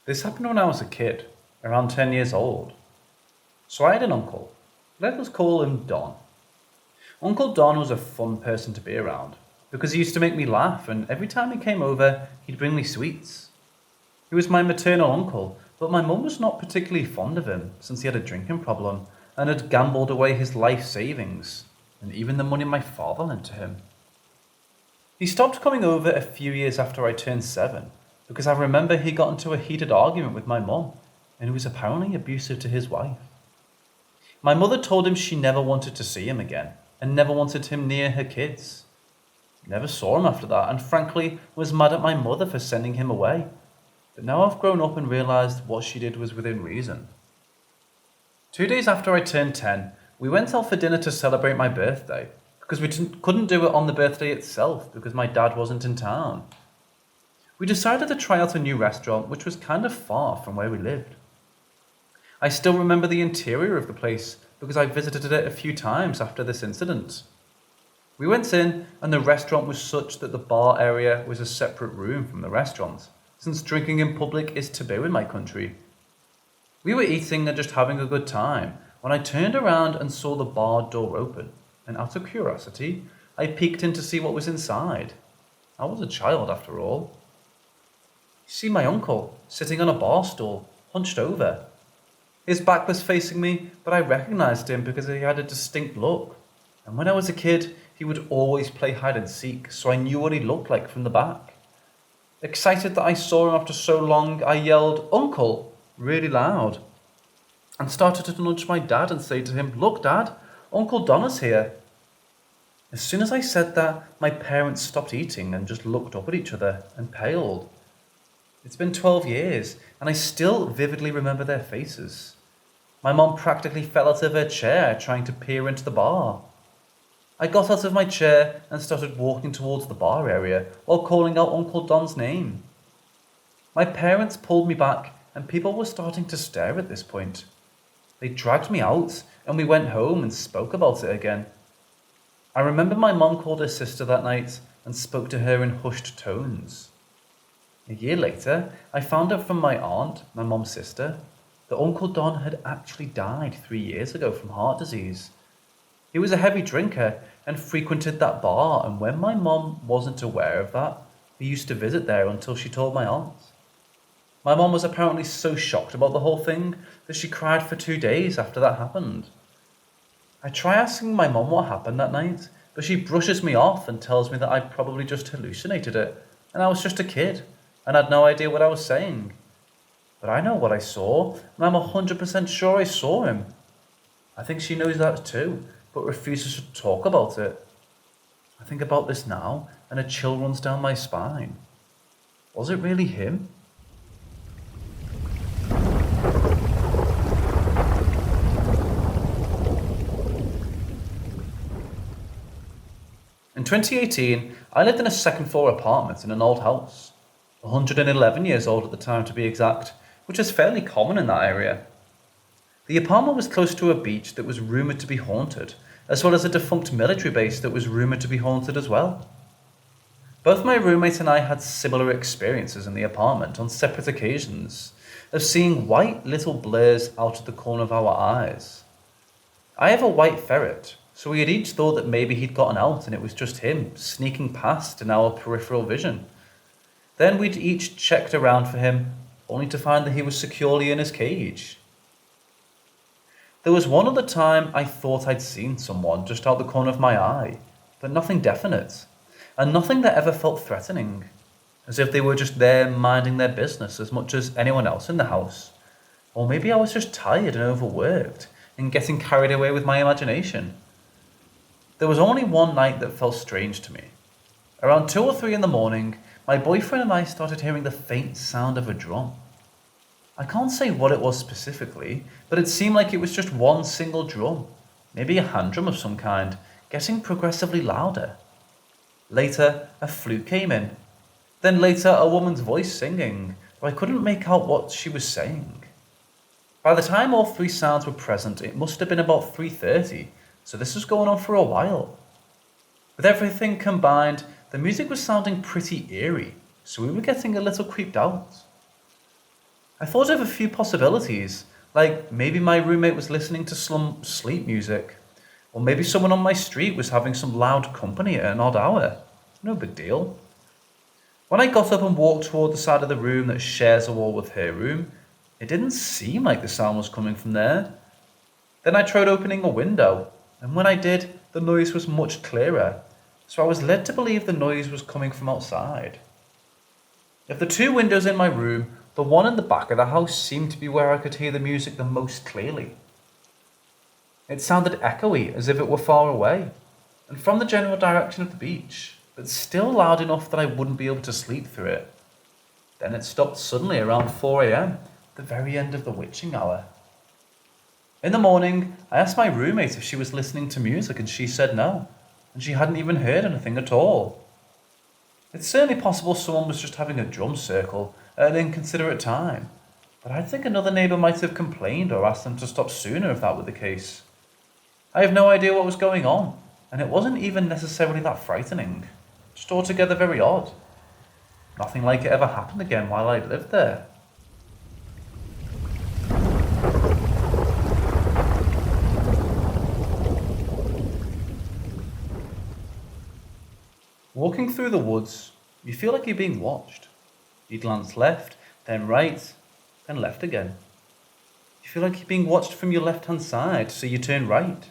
This happened when I was a kid, around 10 years old. So I had an uncle. Let us call him Don. Uncle Don was a fun person to be around because he used to make me laugh, and every time he came over, he'd bring me sweets. He was my maternal uncle, but my mum was not particularly fond of him since he had a drinking problem and had gambled away his life savings and even the money my father lent to him. He stopped coming over a few years after I turned 7 because I remember he got into a heated argument with my mum and he was apparently abusive to his wife. My mother told him she never wanted to see him again and never wanted him near her kids. Never saw him after that and frankly was mad at my mother for sending him away. But now I've grown up and realised what she did was within reason. 2 days after I turned 10, we went out for dinner to celebrate my birthday because couldn't do it on the birthday itself because my dad wasn't in town. We decided to try out a new restaurant which was kind of far from where we lived. I still remember the interior of the place because I visited it a few times after this incident. We went in and the restaurant was such that the bar area was a separate room from the restaurant, since drinking in public is taboo in my country. We were eating and just having a good time when I turned around and saw the bar door open, and out of curiosity, I peeked in to see what was inside. I was a child after all. You see my uncle sitting on a bar stool, hunched over. His back was facing me, but I recognized him because he had a distinct look. And when I was a kid, he would always play hide and seek, so I knew what he looked like from the back. Excited that I saw him after so long, I yelled, "Uncle!" really loud, and started to nudge my dad and say to him, "Look, Dad, Uncle Donna's here." As soon as I said that, my parents stopped eating and just looked up at each other and paled. It's been 12 years, and I still vividly remember their faces. My mom practically fell out of her chair trying to peer into the bar. I got out of my chair and started walking towards the bar area while calling out Uncle Don's name. My parents pulled me back and people were starting to stare at this point. They dragged me out and we went home and spoke about it again. I remember my mom called her sister that night and spoke to her in hushed tones. A year later, I found out from my aunt, my mom's sister, that Uncle Don had actually died 3 years ago from heart disease. He was a heavy drinker and frequented that bar, and when my mom wasn't aware of that, we used to visit there until she told my aunt. My mom was apparently so shocked about the whole thing that she cried for 2 days after that happened. I try asking my mom what happened that night, but she brushes me off and tells me that I probably just hallucinated it, and I was just a kid, and had no idea what I was saying. But I know what I saw, and I'm 100% sure I saw him. I think she knows that too, but refuses to talk about it. I think about this now, and a chill runs down my spine. Was it really him? In 2018, I lived in a second floor apartment in an old house. 111 years old at the time to be exact, which is fairly common in that area. The apartment was close to a beach that was rumoured to be haunted, as well as a defunct military base that was rumoured to be haunted as well. Both my roommate and I had similar experiences in the apartment on separate occasions, of seeing white little blurs out of the corner of our eyes. I have a white ferret, so we had each thought that maybe he'd gotten out and it was just him sneaking past in our peripheral vision. Then we'd each checked around for him, only to find that he was securely in his cage. There was one other time I thought I'd seen someone just out the corner of my eye, but nothing definite, and nothing that ever felt threatening, as if they were just there minding their business as much as anyone else in the house. Or maybe I was just tired and overworked, and getting carried away with my imagination. There was only one night that felt strange to me. Around 2 or 3 in the morning, my boyfriend and I started hearing the faint sound of a drum. I can't say what it was specifically, but it seemed like it was just one single drum, maybe a hand drum of some kind, getting progressively louder. Later, a flute came in. Then later, a woman's voice singing, but I couldn't make out what she was saying. By the time all 3 sounds were present, it must have been about 3:30, so this was going on for a while. With everything combined, the music was sounding pretty eerie, so we were getting a little creeped out. I thought of a few possibilities, like maybe my roommate was listening to some sleep music, or maybe someone on my street was having some loud company at an odd hour. No big deal. When I got up and walked toward the side of the room that shares a wall with her room, it didn't seem like the sound was coming from there. Then I tried opening a window, and when I did, the noise was much clearer, so I was led to believe the noise was coming from outside. Of the two windows in my room, the one in the back of the house seemed to be where I could hear the music the most clearly. It sounded echoey, as if it were far away, and from the general direction of the beach, but still loud enough that I wouldn't be able to sleep through it. Then it stopped suddenly around 4 a.m., the very end of the witching hour. In the morning, I asked my roommate if she was listening to music, and she said no, and she hadn't even heard anything at all. It's certainly possible someone was just having a drum circle at an inconsiderate time, but I think another neighbour might have complained or asked them to stop sooner if that were the case. I have no idea what was going on, and it wasn't even necessarily that frightening, just altogether very odd. Nothing like it ever happened again while I lived there. Walking through the woods, you feel like you're being watched. You glance left, then right, then left again. You feel like you're being watched from your left-hand side, so you turn right.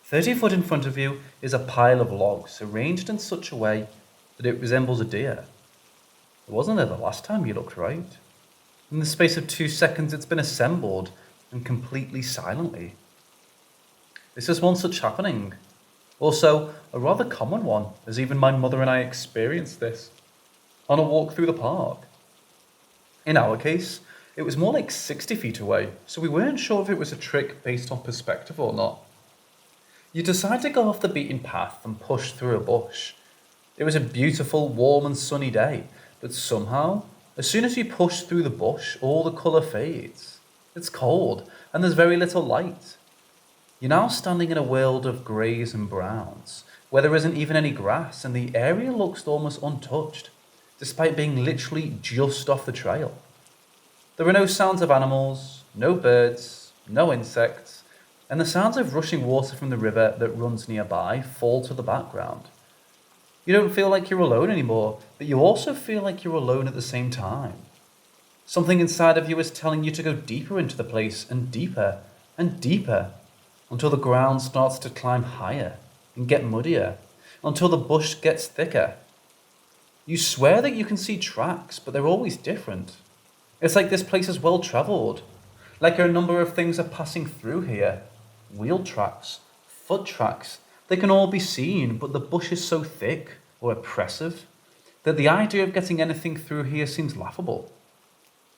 30 foot in front of you is a pile of logs arranged in such a way that it resembles a deer. It wasn't there the last time you looked right. In the space of 2 seconds, it's been assembled and completely silently. This is one such happening. Also, a rather common one, as even my mother and I experienced this on a walk through the park. In our case, it was more like 60 feet away, so we weren't sure if it was a trick based on perspective or not. You decide to go off the beaten path and push through a bush. It was a beautiful, warm and sunny day, but somehow, as soon as you push through the bush, all the colour fades. It's cold, and there's very little light. You're now standing in a world of greys and browns, where there isn't even any grass, and the area looks almost untouched, despite being literally just off the trail. There are no sounds of animals, no birds, no insects, and the sounds of rushing water from the river that runs nearby fall to the background. You don't feel like you're alone anymore, but you also feel like you're alone at the same time. Something inside of you is telling you to go deeper into the place, and deeper, until the ground starts to climb higher and get muddier, until the bush gets thicker. You swear that you can see tracks, but they're always different. It's like this place is well travelled, like a number of things are passing through here. Wheel tracks, foot tracks, they can all be seen, but the bush is so thick or oppressive that the idea of getting anything through here seems laughable.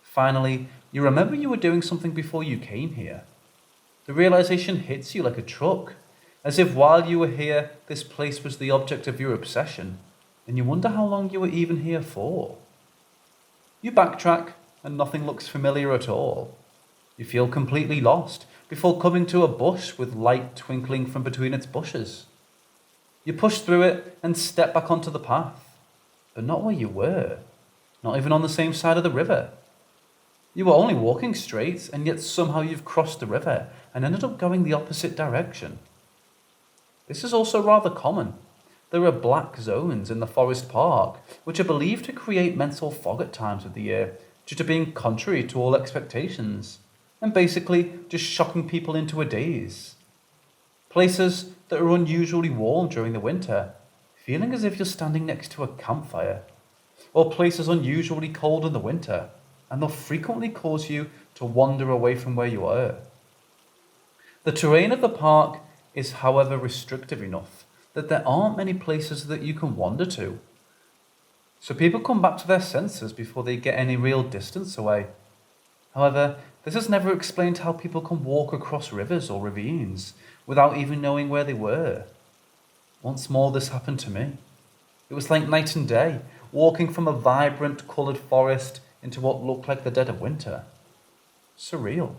Finally, you remember you were doing something before you came here. The realization hits you like a truck, as if while you were here, this place was the object of your obsession, and you wonder how long you were even here for. You backtrack, and nothing looks familiar at all. You feel completely lost before coming to a bush with light twinkling from between its bushes. You push through it and step back onto the path, but not where you were, not even on the same side of the river. You were only walking straight, and yet somehow you've crossed the river and ended up going the opposite direction. This is also rather common. There are black zones in the forest park, which are believed to create mental fog at times of the year due to being contrary to all expectations, and basically just shocking people into a daze. Places that are unusually warm during the winter, feeling as if you're standing next to a campfire, or places unusually cold in the winter, and they'll frequently cause you to wander away from where you are. The terrain of the park is, however, restrictive enough that there aren't many places that you can wander to. So people come back to their senses before they get any real distance away. However, this has never explained how people can walk across rivers or ravines without even knowing where they were. Once more, this happened to me. It was like night and day, walking from a vibrant, coloured forest into what looked like the dead of winter. Surreal.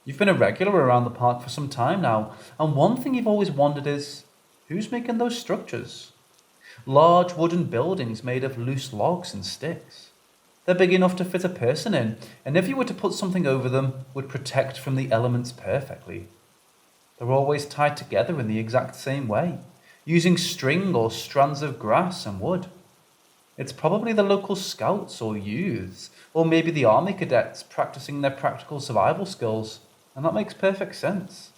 You've been a regular around the park for some time now, and one thing you've always wondered is, who's making those structures? Large wooden buildings made of loose logs and sticks. They're big enough to fit a person in, and if you were to put something over them, would protect from the elements perfectly. They're always tied together in the exact same way, using string or strands of grass and wood. It's probably the local scouts or youths, or maybe the army cadets practicing their practical survival skills, and that makes perfect sense.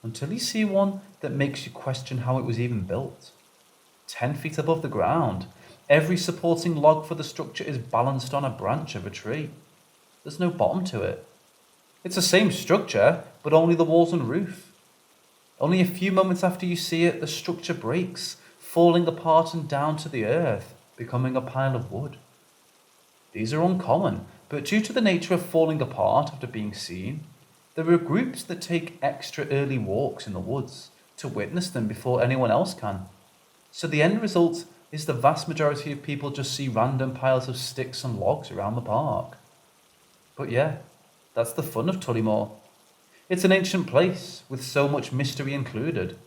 Until you see one that makes you question how it was even built. 10 feet above the ground, every supporting log for the structure is balanced on a branch of a tree. There's no bottom to it. It's the same structure, but only the walls and roof. Only a few moments after you see it, the structure breaks, falling apart and down to the earth, becoming a pile of wood. These are uncommon, but due to the nature of falling apart after being seen, there are groups that take extra early walks in the woods to witness them before anyone else can. So the end result is the vast majority of people just see random piles of sticks and logs around the park. But yeah, that's the fun of Tullymore. It's an ancient place with so much mystery included,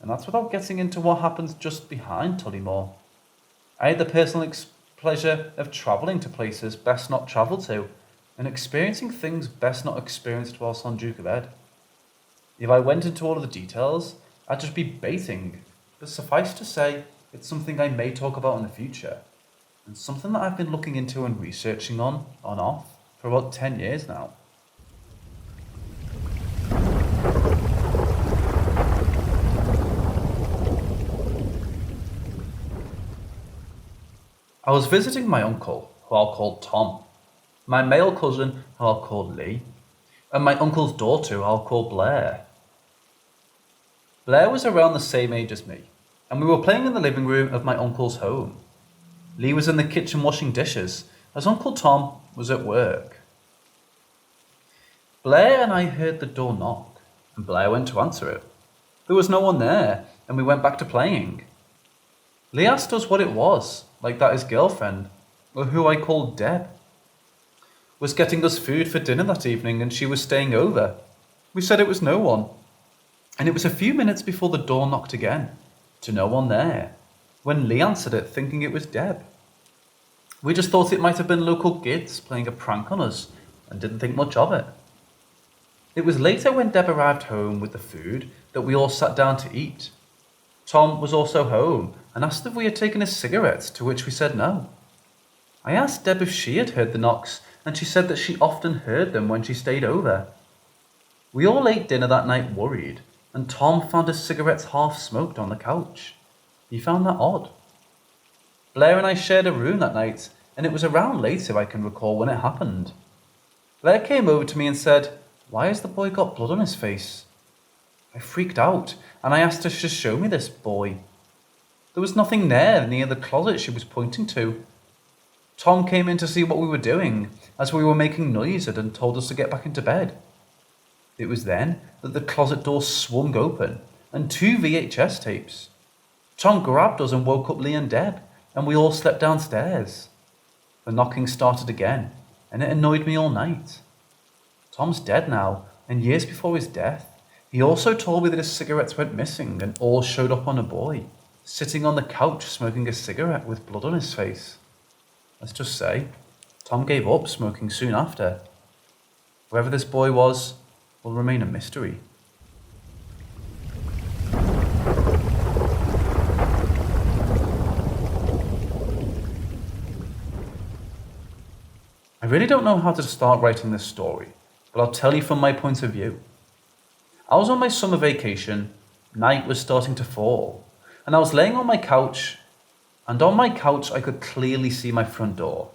and that's without getting into what happens just behind Tullymore. I had the personal pleasure of travelling to places best not travelled to, and experiencing things best not experienced whilst on Duke of Ed. If I went into all of the details, I'd just be baiting, but suffice to say, it's something I may talk about in the future, and something that I've been looking into and researching on off, for about 10 years now. I was visiting my uncle, who I'll call Tom, my male cousin, who I'll call Lee, and my uncle's daughter, who I'll call Blair. Blair was around the same age as me, and we were playing in the living room of my uncle's home. Lee was in the kitchen washing dishes, as Uncle Tom was at work. Blair and I heard the door knock, and Blair went to answer it. There was no one there, and we went back to playing. Lee asked us what it was, like that his girlfriend, or who I called Deb, was getting us food for dinner that evening and she was staying over. We said it was no one. And it was a few minutes before the door knocked again, to no one there, when Lee answered it thinking it was Deb. We just thought it might have been local kids playing a prank on us and didn't think much of it. It was later when Deb arrived home with the food that we all sat down to eat. Tom was also home and asked if we had taken his cigarettes, to which we said no. I asked Deb if she had heard the knocks, and she said that she often heard them when she stayed over. We all ate dinner that night worried, and Tom found his cigarettes half smoked on the couch. He found that odd. Blair and I shared a room that night, and it was around later I can recall when it happened. Blair came over to me and said, "Why has the boy got blood on his face?" I freaked out, and I asked her to show me this boy. There was nothing there near the closet she was pointing to. Tom came in to see what we were doing, as we were making noises and told us to get back into bed. It was then that the closet door swung open, and 2 VHS tapes. Tom grabbed us and woke up Lee and Deb, and we all slept downstairs. The knocking started again, and it annoyed me all night. Tom's dead now, and years before his death, he also told me that his cigarettes went missing and all showed up on a boy, sitting on the couch smoking a cigarette with blood on his face. Let's just say, Tom gave up smoking soon after. Whoever this boy was will remain a mystery. I really don't know how to start writing this story, but I'll tell you from my point of view. I was on my summer vacation, night was starting to fall, and I was laying on my couch, and on my couch I could clearly see my front door.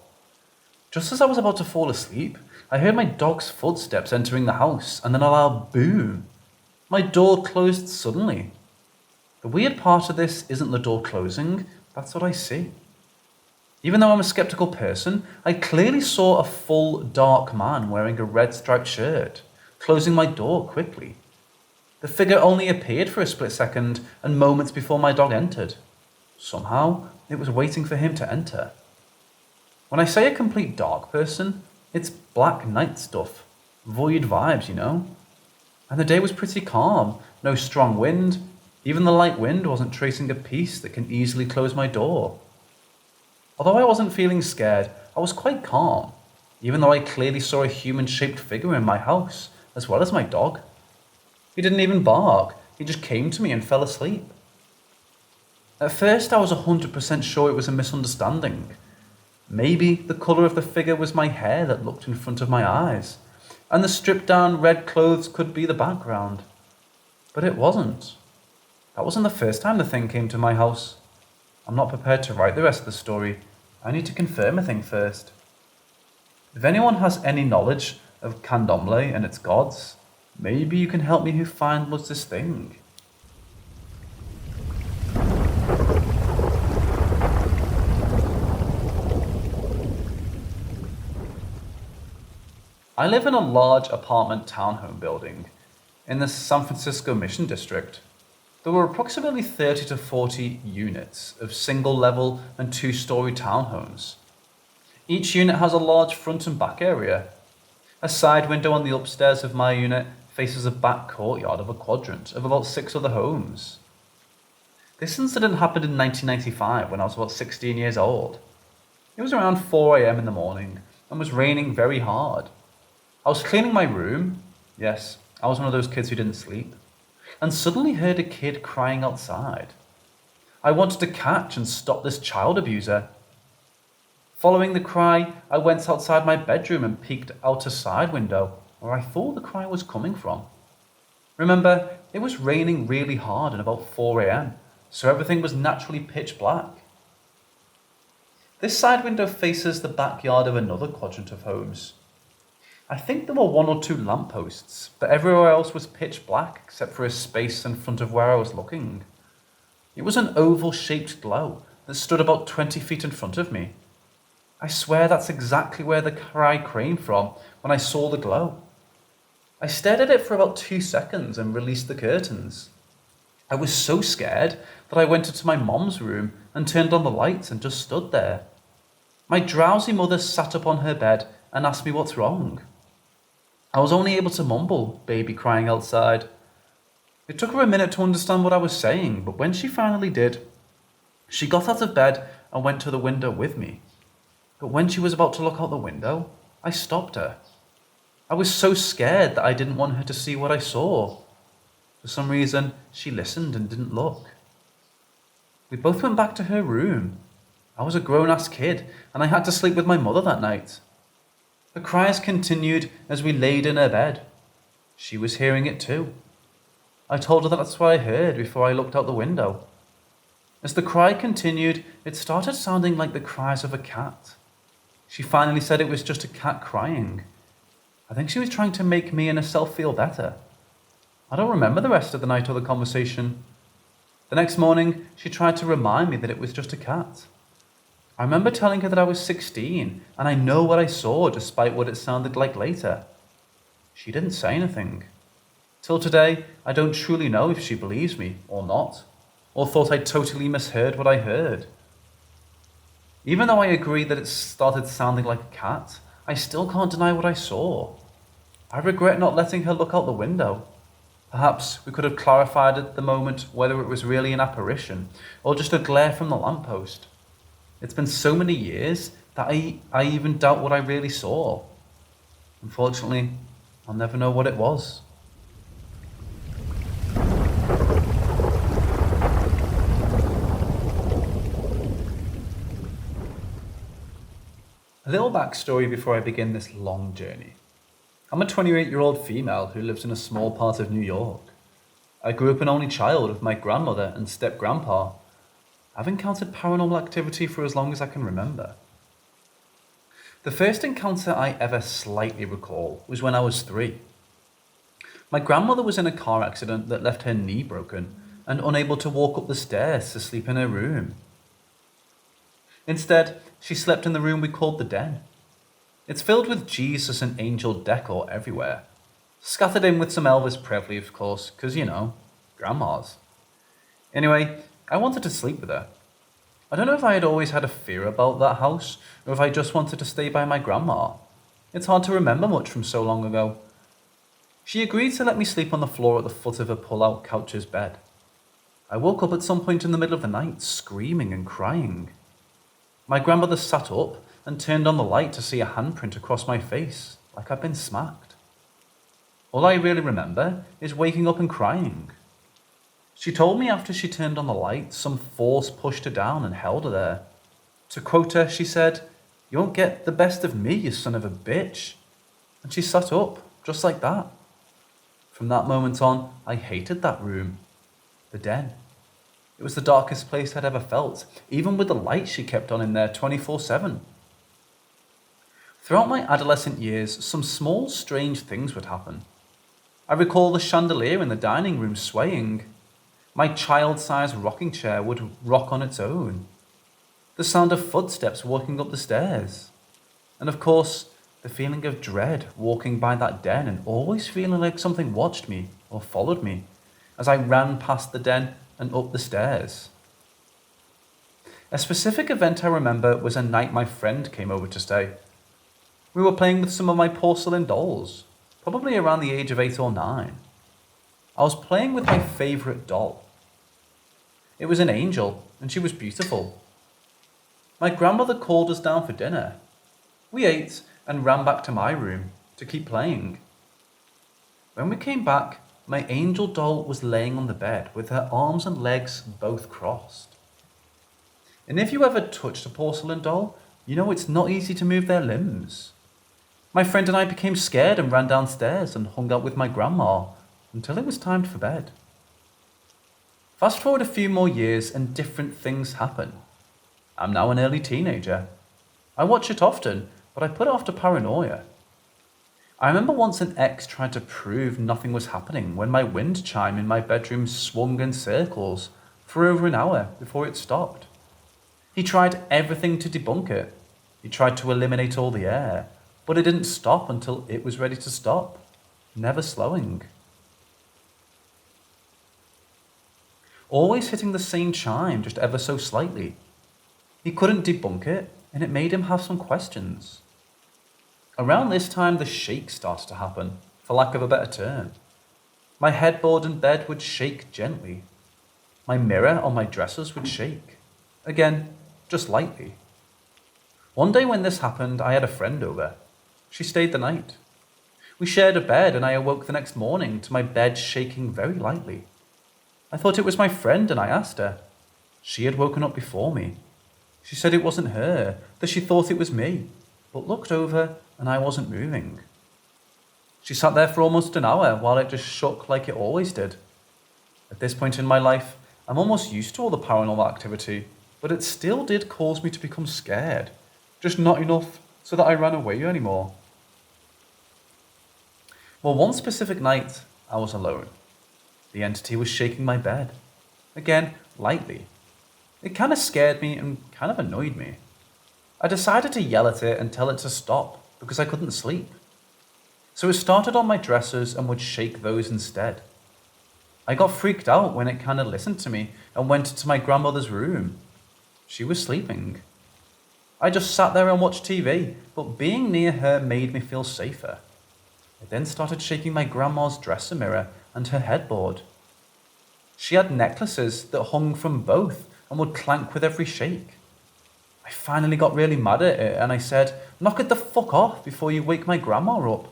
Just as I was about to fall asleep, I heard my dog's footsteps entering the house, and then a loud boom. My door closed suddenly. The weird part of this isn't the door closing, that's what I see. Even though I'm a skeptical person, I clearly saw a full dark man wearing a red striped shirt, closing my door quickly. The figure only appeared for a split second and moments before my dog entered. Somehow, it was waiting for him to enter. When I say a complete dark person, it's black night stuff. Void vibes, you know? And the day was pretty calm, no strong wind. Even the light wind wasn't tracing a piece that can easily close my door. Although I wasn't feeling scared, I was quite calm, even though I clearly saw a human-shaped figure in my house, as well as my dog. He didn't even bark, he just came to me and fell asleep. At first, I was 100% sure it was a misunderstanding. Maybe the colour of the figure was my hair that looked in front of my eyes, and the stripped-down red clothes could be the background. But it wasn't. That wasn't the first time the thing came to my house. I'm not prepared to write the rest of the story. I need to confirm a thing first. If anyone has any knowledge of Candomblé and its gods, maybe you can help me who find was this thing. I live in a large apartment townhome building in the San Francisco Mission District. There were approximately 30 to 40 units of single-level and two-story townhomes. Each unit has a large front and back area. A side window on the upstairs of my unit faces a back courtyard of a quadrant of about 6 other homes. This incident happened in 1995 when I was about 16 years old. It was around 4 a.m. in the morning and was raining very hard. I was cleaning my room. Yes, I was one of those kids who didn't sleep. And suddenly heard a kid crying outside. I wanted to catch and stop this child abuser. Following the cry, I went outside my bedroom and peeked out a side window where I thought the cry was coming from. Remember, it was raining really hard at about 4 a.m, so everything was naturally pitch black. This side window faces the backyard of another quadrant of homes. I think there were 1 or 2 lampposts, but everywhere else was pitch black except for a space in front of where I was looking. It was an oval-shaped glow that stood about 20 feet in front of me. I swear that's exactly where the cry came from when I saw the glow. I stared at it for about 2 seconds and released the curtains. I was so scared that I went into my mom's room and turned on the lights and just stood there. My drowsy mother sat up on her bed and asked me what's wrong. I was only able to mumble, "Baby crying outside." It took her a minute to understand what I was saying, but when she finally did, she got out of bed and went to the window with me. But when she was about to look out the window, I stopped her. I was so scared that I didn't want her to see what I saw. For some reason, she listened and didn't look. We both went back to her room. I was a grown-ass kid, and I had to sleep with my mother that night. The cries continued as we laid in her bed. She was hearing it too. I told her that that's what I heard before I looked out the window. As the cry continued, it started sounding like the cries of a cat. She finally said it was just a cat crying. I think she was trying to make me and herself feel better. I don't remember the rest of the night or the conversation. The next morning, she tried to remind me that it was just a cat. I remember telling her that I was 16 and I know what I saw despite what it sounded like later. She didn't say anything. Till today, I don't truly know if she believes me or not, or thought I totally misheard what I heard. Even though I agree that it started sounding like a cat, I still can't deny what I saw. I regret not letting her look out the window. Perhaps we could have clarified at the moment whether it was really an apparition or just a glare from the lamppost. It's been so many years that I even doubt what I really saw. Unfortunately, I'll never know what it was. A little backstory before I begin this long journey. I'm a 28-year-old female who lives in a small part of New York. I grew up an only child with my grandmother and step-grandpa. I've encountered paranormal activity for as long as I can remember. The first encounter I ever slightly recall was when I was 3. My grandmother was in a car accident that left her knee broken and unable to walk up the stairs to sleep in her room. Instead, she slept in the room we called the den. It's filled with Jesus and angel decor everywhere, scattered in with some Elvis Presley, of course, because, grandmas. Anyway, I wanted to sleep with her. I don't know if I had always had a fear about that house, or if I just wanted to stay by my grandma. It's hard to remember much from so long ago. She agreed to let me sleep on the floor at the foot of her pull-out couch's bed. I woke up at some point in the middle of the night, screaming and crying. My grandmother sat up and turned on the light to see a handprint across my face, like I'd been smacked. All I really remember is waking up and crying. She told me after she turned on the light, some force pushed her down and held her there. To quote her, she said, "You won't get the best of me, you son of a bitch." And she sat up, just like that. From that moment on, I hated that room. The den. It was the darkest place I'd ever felt, even with the light she kept on in there 24/7. Throughout my adolescent years, some small, strange things would happen. I recall the chandelier in the dining room swaying. My child-sized rocking chair would rock on its own. The sound of footsteps walking up the stairs. And of course, the feeling of dread walking by that den and always feeling like something watched me or followed me as I ran past the den and up the stairs. A specific event I remember was a night my friend came over to stay. We were playing with some of my porcelain dolls, probably around the age of 8 or 9. I was playing with my favourite doll. It was an angel, and she was beautiful. My grandmother called us down for dinner. We ate and ran back to my room to keep playing. When we came back, my angel doll was laying on the bed with her arms and legs both crossed. And if you ever touched a porcelain doll, you know it's not easy to move their limbs. My friend and I became scared and ran downstairs and hung out with my grandma until it was time for bed. Fast forward a few more years and different things happen. I'm now an early teenager. I watch it often, but I put it off to paranoia. I remember once an ex tried to prove nothing was happening when my wind chime in my bedroom swung in circles for over an hour before it stopped. He tried everything to debunk it. He tried to eliminate all the air, but it didn't stop until it was ready to stop, never slowing. Always hitting the same chime just ever so slightly. He couldn't debunk it, and it made him have some questions. Around this time, the shake started to happen, for lack of a better term. My headboard and bed would shake gently. My mirror on my dressers would shake. Again, just lightly. One day when this happened, I had a friend over. She stayed the night. We shared a bed, and I awoke the next morning to my bed shaking very lightly. I thought it was my friend, and I asked her. She had woken up before me. She said it wasn't her, that she thought it was me, but looked over and I wasn't moving. She sat there for almost an hour while it just shook like it always did. At this point in my life, I'm almost used to all the paranormal activity, but it still did cause me to become scared, just not enough so that I ran away anymore. Well, one specific night, I was alone. The entity was shaking my bed. Again, lightly. It kind of scared me and kind of annoyed me. I decided to yell at it and tell it to stop because I couldn't sleep. So it started on my dressers and would shake those instead. I got freaked out when it kind of listened to me and went to my grandmother's room. She was sleeping. I just sat there and watched TV, but being near her made me feel safer. It then started shaking my grandma's dresser mirror and her headboard. She had necklaces that hung from both and would clank with every shake. I finally got really mad at it and I said, "Knock it the fuck off before you wake my grandma up."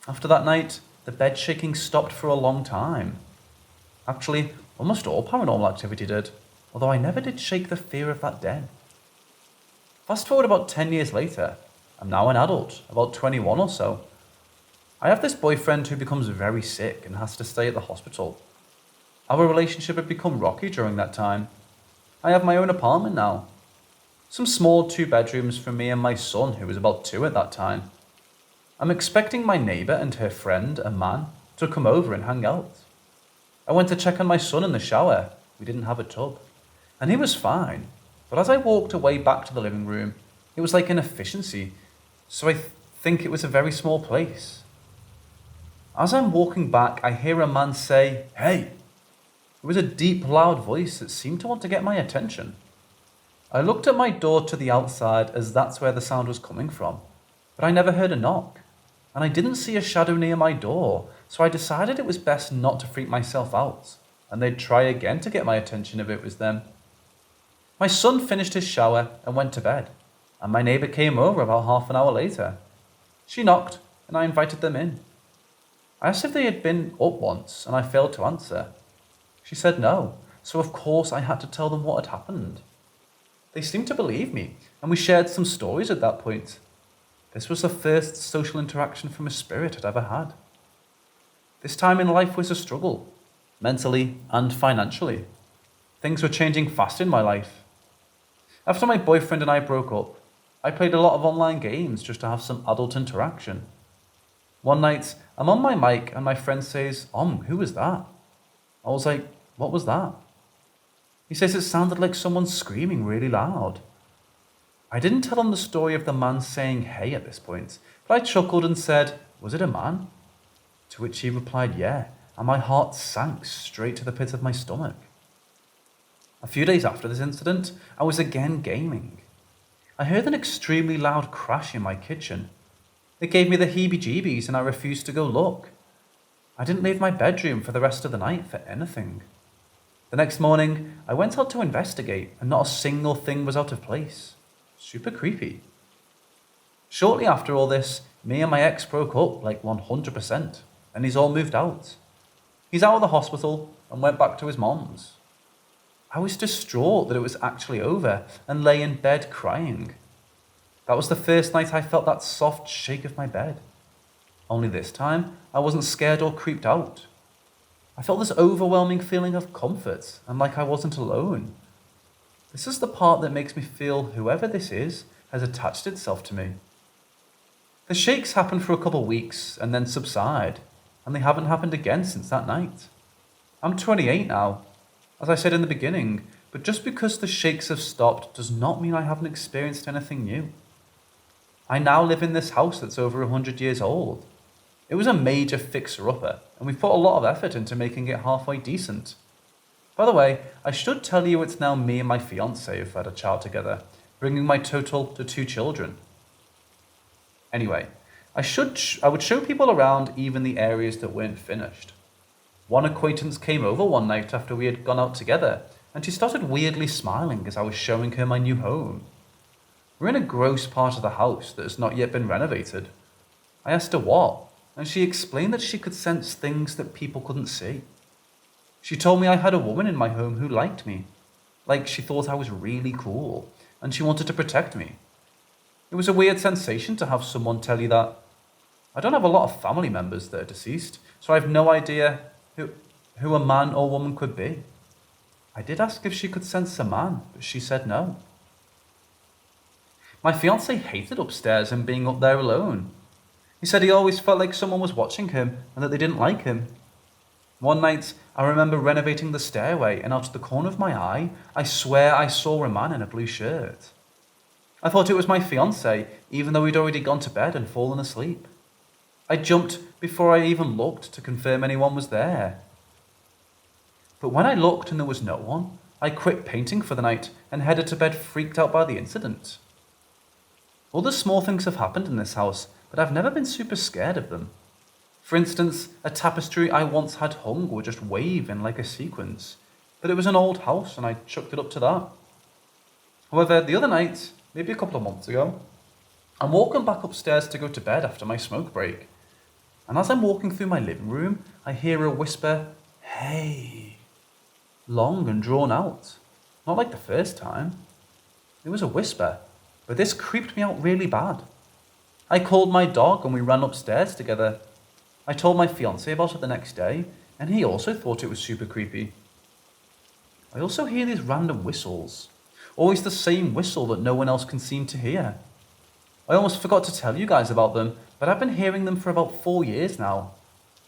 After that night, the bed shaking stopped for a long time. Actually, almost all paranormal activity did, although I never did shake the fear of that den. Fast forward about 10 years later, I'm now an adult, about 21 or so. I have this boyfriend who becomes very sick and has to stay at the hospital. Our relationship had become rocky during that time. I have my own apartment now. Some small 2 bedrooms for me and my son, who was about 2 at that time. I'm expecting my neighbour and her friend, a man, to come over and hang out. I went to check on my son in the shower. We didn't have a tub. And he was fine. But as I walked away back to the living room, it was like an efficiency. So I think it was a very small place. As I'm walking back, I hear a man say, "Hey!" It was a deep, loud voice that seemed to want to get my attention. I looked at my door to the outside as that's where the sound was coming from, but I never heard a knock, and I didn't see a shadow near my door, so I decided it was best not to freak myself out, and they'd try again to get my attention if it was them. My son finished his shower and went to bed. and my neighbour came over about half an hour later. She knocked, and I invited them in. I asked if they had been up once, and I failed to answer. She said no, so of course I had to tell them what had happened. They seemed to believe me, and we shared some stories at that point. This was the first social interaction from a spirit I'd ever had. This time in life was a struggle, mentally and financially. Things were changing fast in my life. After my boyfriend and I broke up, I played a lot of online games just to have some adult interaction. One night, I'm on my mic and my friend says, who was that? I was like, what was that? He says it sounded like someone screaming really loud. I didn't tell him the story of the man saying hey at this point, but I chuckled and said, was it a man? To which he replied, yeah, and my heart sank straight to the pit of my stomach. A few days after this incident, I was again gaming. I heard an extremely loud crash in my kitchen. It gave me the heebie-jeebies and I refused to go look. I didn't leave my bedroom for the rest of the night for anything. The next morning, I went out to investigate and not a single thing was out of place. Super creepy. Shortly after all this, me and my ex broke up like 100%, and he's all moved out. He's out of the hospital and went back to his mom's. I was distraught that it was actually over and lay in bed crying. That was the first night I felt that soft shake of my bed. Only this time, I wasn't scared or creeped out. I felt this overwhelming feeling of comfort and like I wasn't alone. This is the part that makes me feel whoever this is has attached itself to me. The shakes happen for a couple weeks and then subside, and they haven't happened again since that night. I'm 28 now, as I said in the beginning, but just because the shakes have stopped does not mean I haven't experienced anything new. I now live in this house that's over 100 years old. It was a major fixer-upper, and we've put a lot of effort into making it halfway decent. By the way, I should tell you it's now me and my fiancée who've had a child together, bringing my total to 2 children. Anyway, I would show people around even the areas that weren't finished. One acquaintance came over one night after we had gone out together, and she started weirdly smiling as I was showing her my new home. We're in a gross part of the house that has not yet been renovated. I asked her what, and she explained that she could sense things that people couldn't see. She told me I had a woman in my home who liked me, like she thought I was really cool, and she wanted to protect me. It was a weird sensation to have someone tell you that. I don't have a lot of family members that are deceased, so I have no idea who a man or woman could be. I did ask if she could sense a man, but she said no. My fiancé hated upstairs and being up there alone. He said he always felt like someone was watching him and that they didn't like him. One night, I remember renovating the stairway, and out of the corner of my eye, I swear I saw a man in a blue shirt. I thought it was my fiancé, even though he'd already gone to bed and fallen asleep. I jumped before I even looked to confirm anyone was there. But when I looked and there was no one, I quit painting for the night and headed to bed freaked out by the incident. Other small things have happened in this house, but I've never been super scared of them. For instance, a tapestry I once had hung would just wave in like a sequence, but it was an old house and I chucked it up to that. However, the other night, maybe a couple of months ago, I'm walking back upstairs to go to bed after my smoke break, and as I'm walking through my living room, I hear a whisper, "Hey," long and drawn out, not like the first time. It was a whisper, but this creeped me out really bad. I called my dog and we ran upstairs together. I told my fiancé about it the next day, and he also thought it was super creepy. I also hear these random whistles, always the same whistle that no one else can seem to hear. I almost forgot to tell you guys about them, but I've been hearing them for about 4 years now,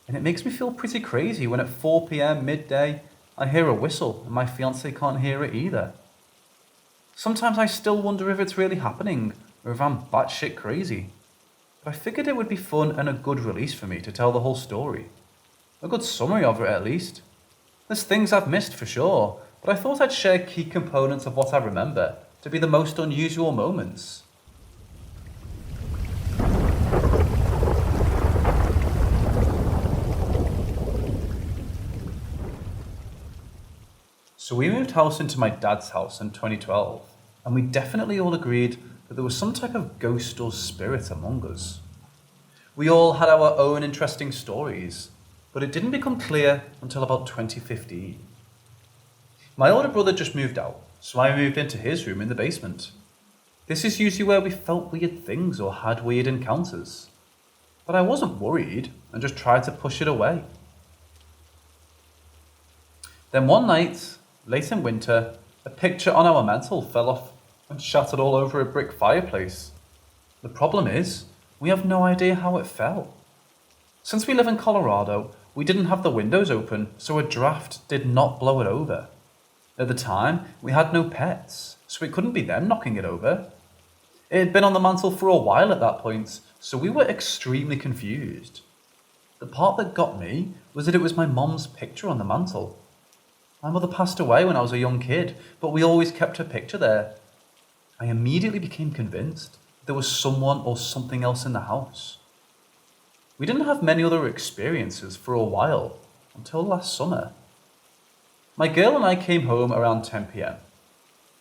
and it makes me feel pretty crazy when at 4 p.m. midday I hear a whistle and my fiancé can't hear it either. Sometimes I still wonder if it's really happening or if I'm batshit crazy. But I figured it would be fun and a good release for me to tell the whole story. A good summary of it at least. There's things I've missed for sure, but I thought I'd share key components of what I remember to be the most unusual moments. So we moved house into my dad's house in 2012, and we definitely all agreed that there was some type of ghost or spirit among us. We all had our own interesting stories, but it didn't become clear until about 2015. My older brother just moved out, so I moved into his room in the basement. This is usually where we felt weird things or had weird encounters. But I wasn't worried and just tried to push it away. Then one night, late in winter, a picture on our mantel fell off and shattered all over a brick fireplace. The problem is, we have no idea how it fell. Since we live in Colorado, we didn't have the windows open, so a draft did not blow it over. At the time, we had no pets, so it couldn't be them knocking it over. It had been on the mantel for a while at that point, so we were extremely confused. The part that got me was that it was my mom's picture on the mantel. My mother passed away when I was a young kid, but we always kept her picture there. I immediately became convinced there was someone or something else in the house. We didn't have many other experiences for a while, until last summer. My girl and I came home around 10 p.m.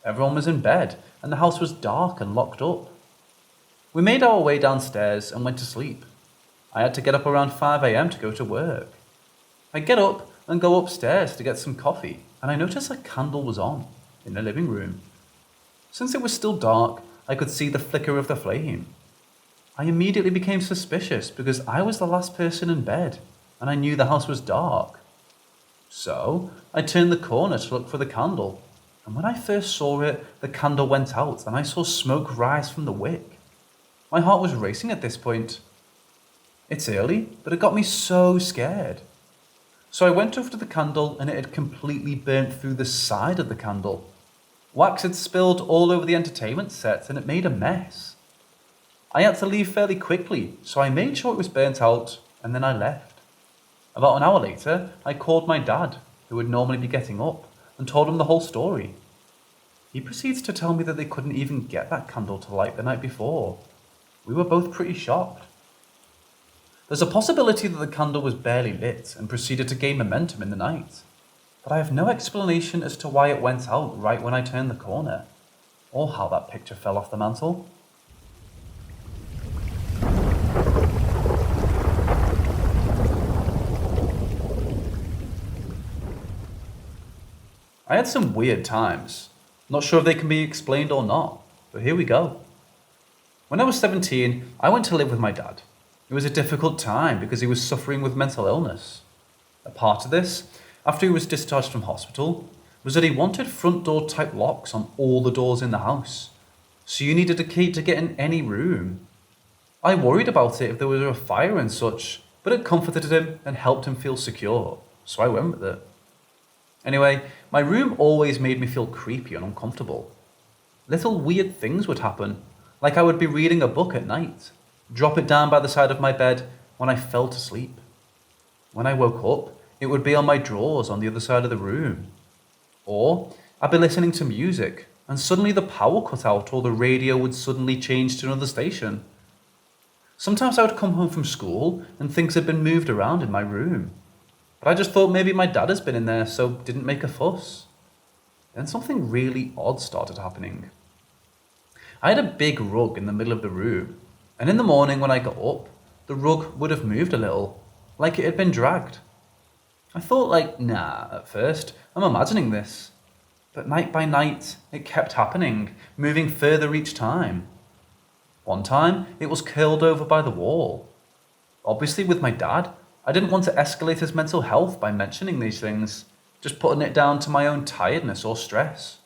Everyone was in bed, and the house was dark and locked up. We made our way downstairs and went to sleep. I had to get up around 5 a.m. to go to work. I get up and go upstairs to get some coffee, and I noticed a candle was on in the living room. Since it was still dark, I could see the flicker of the flame. I immediately became suspicious because I was the last person in bed, and I knew the house was dark. So, I turned the corner to look for the candle, and when I first saw it, the candle went out and I saw smoke rise from the wick. My heart was racing at this point. It's early, but it got me so scared. So I went over to the candle and it had completely burnt through the side of the candle. Wax had spilled all over the entertainment set and it made a mess. I had to leave fairly quickly, so I made sure it was burnt out and then I left. About an hour later, I called my dad, who would normally be getting up, and told him the whole story. He proceeds to tell me that they couldn't even get that candle to light the night before. We were both pretty shocked. There's a possibility that the candle was barely lit and proceeded to gain momentum in the night, but I have no explanation as to why it went out right when I turned the corner, or how that picture fell off the mantel. I had some weird times. Not sure if they can be explained or not, but here we go. When I was 17, I went to live with my dad. It was a difficult time because he was suffering with mental illness. A part of this, after he was discharged from hospital, was that he wanted front door type locks on all the doors in the house. So you needed a key to get in any room. I worried about it if there was a fire and such, but it comforted him and helped him feel secure, so I went with it. Anyway, my room always made me feel creepy and uncomfortable. Little weird things would happen, like I would be reading a book at night, drop it down by the side of my bed when I fell to sleep. When I woke up, it would be on my drawers on the other side of the room. Or I'd be listening to music, and suddenly the power cut out or the radio would suddenly change to another station. Sometimes I would come home from school and things had been moved around in my room. But I just thought maybe my dad has been in there, so didn't make a fuss. Then something really odd started happening. I had a big rug in the middle of the room, and in the morning when I got up, the rug would have moved a little, like it had been dragged. I thought nah, at first, I'm imagining this. But night by night, it kept happening, moving further each time. One time, it was curled over by the wall. Obviously with my dad, I didn't want to escalate his mental health by mentioning these things, just putting it down to my own tiredness or stress.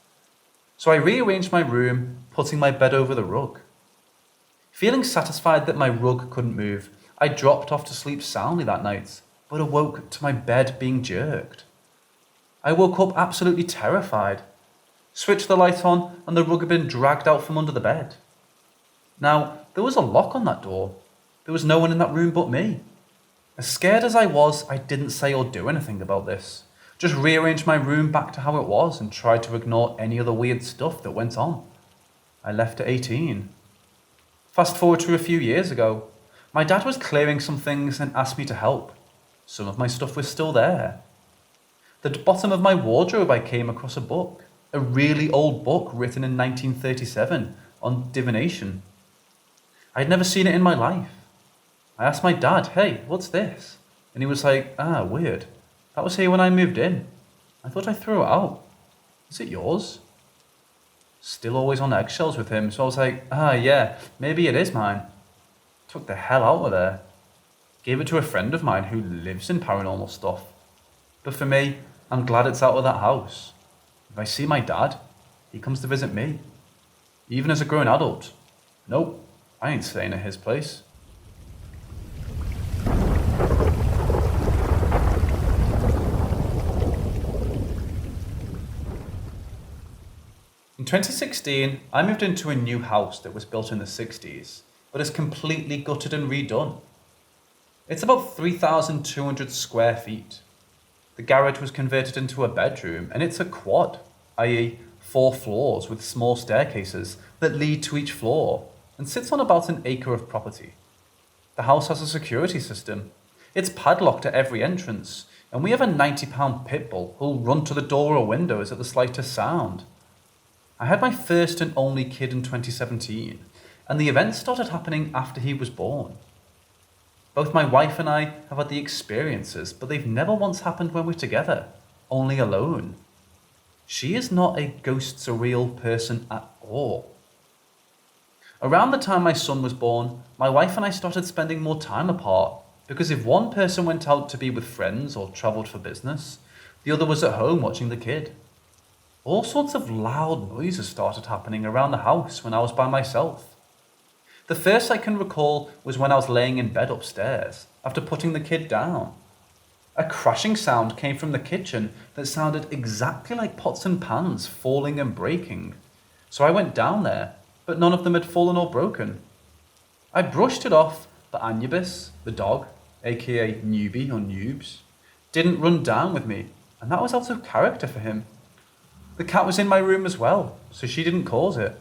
So I rearranged my room, putting my bed over the rug. Feeling satisfied that my rug couldn't move, I dropped off to sleep soundly that night, but awoke to my bed being jerked. I woke up absolutely terrified, switched the light on, and the rug had been dragged out from under the bed. Now, there was a lock on that door. There was no one in that room but me. As scared as I was, I didn't say or do anything about this. Just rearranged my room back to how it was and tried to ignore any other weird stuff that went on. I left at 18. Fast forward to a few years ago. My dad was clearing some things and asked me to help. Some of my stuff was still there. The bottom of my wardrobe I came across a book. A really old book written in 1937 on divination. I had never seen it in my life. I asked my dad, hey, what's this? And he was like, weird. That was here when I moved in. I thought I threw it out. Is it yours? Still always on eggshells with him, so I was like, yeah, maybe it is mine. Took the hell out of there. Gave it to a friend of mine who lives in paranormal stuff. But for me, I'm glad it's out of that house. If I see my dad, he comes to visit me. Even as a grown adult. Nope, I ain't staying at his place. In 2016, I moved into a new house that was built in the 60s, but is completely gutted and redone. It's about 3,200 square feet. The garage was converted into a bedroom, and it's a quad, i.e., 4 floors with small staircases that lead to each floor, and sits on about an acre of property. The house has a security system. It's padlocked at every entrance, and we have a £90 pit bull who'll run to the door or windows at the slightest sound. I had my first and only kid in 2017, and the events started happening after he was born. Both my wife and I have had the experiences, but they've never once happened when we're together, only alone. She is not a ghosts are real person at all. Around the time my son was born, my wife and I started spending more time apart, because if one person went out to be with friends or travelled for business, the other was at home watching the kid. All sorts of loud noises started happening around the house when I was by myself. The first I can recall was when I was laying in bed upstairs, after putting the kid down. A crashing sound came from the kitchen that sounded exactly like pots and pans falling and breaking. So I went down there, but none of them had fallen or broken. I brushed it off, but Anubis, the dog, aka Newbie or Noobs, didn't run down with me, and that was out of character for him. The cat was in my room as well, so she didn't cause it.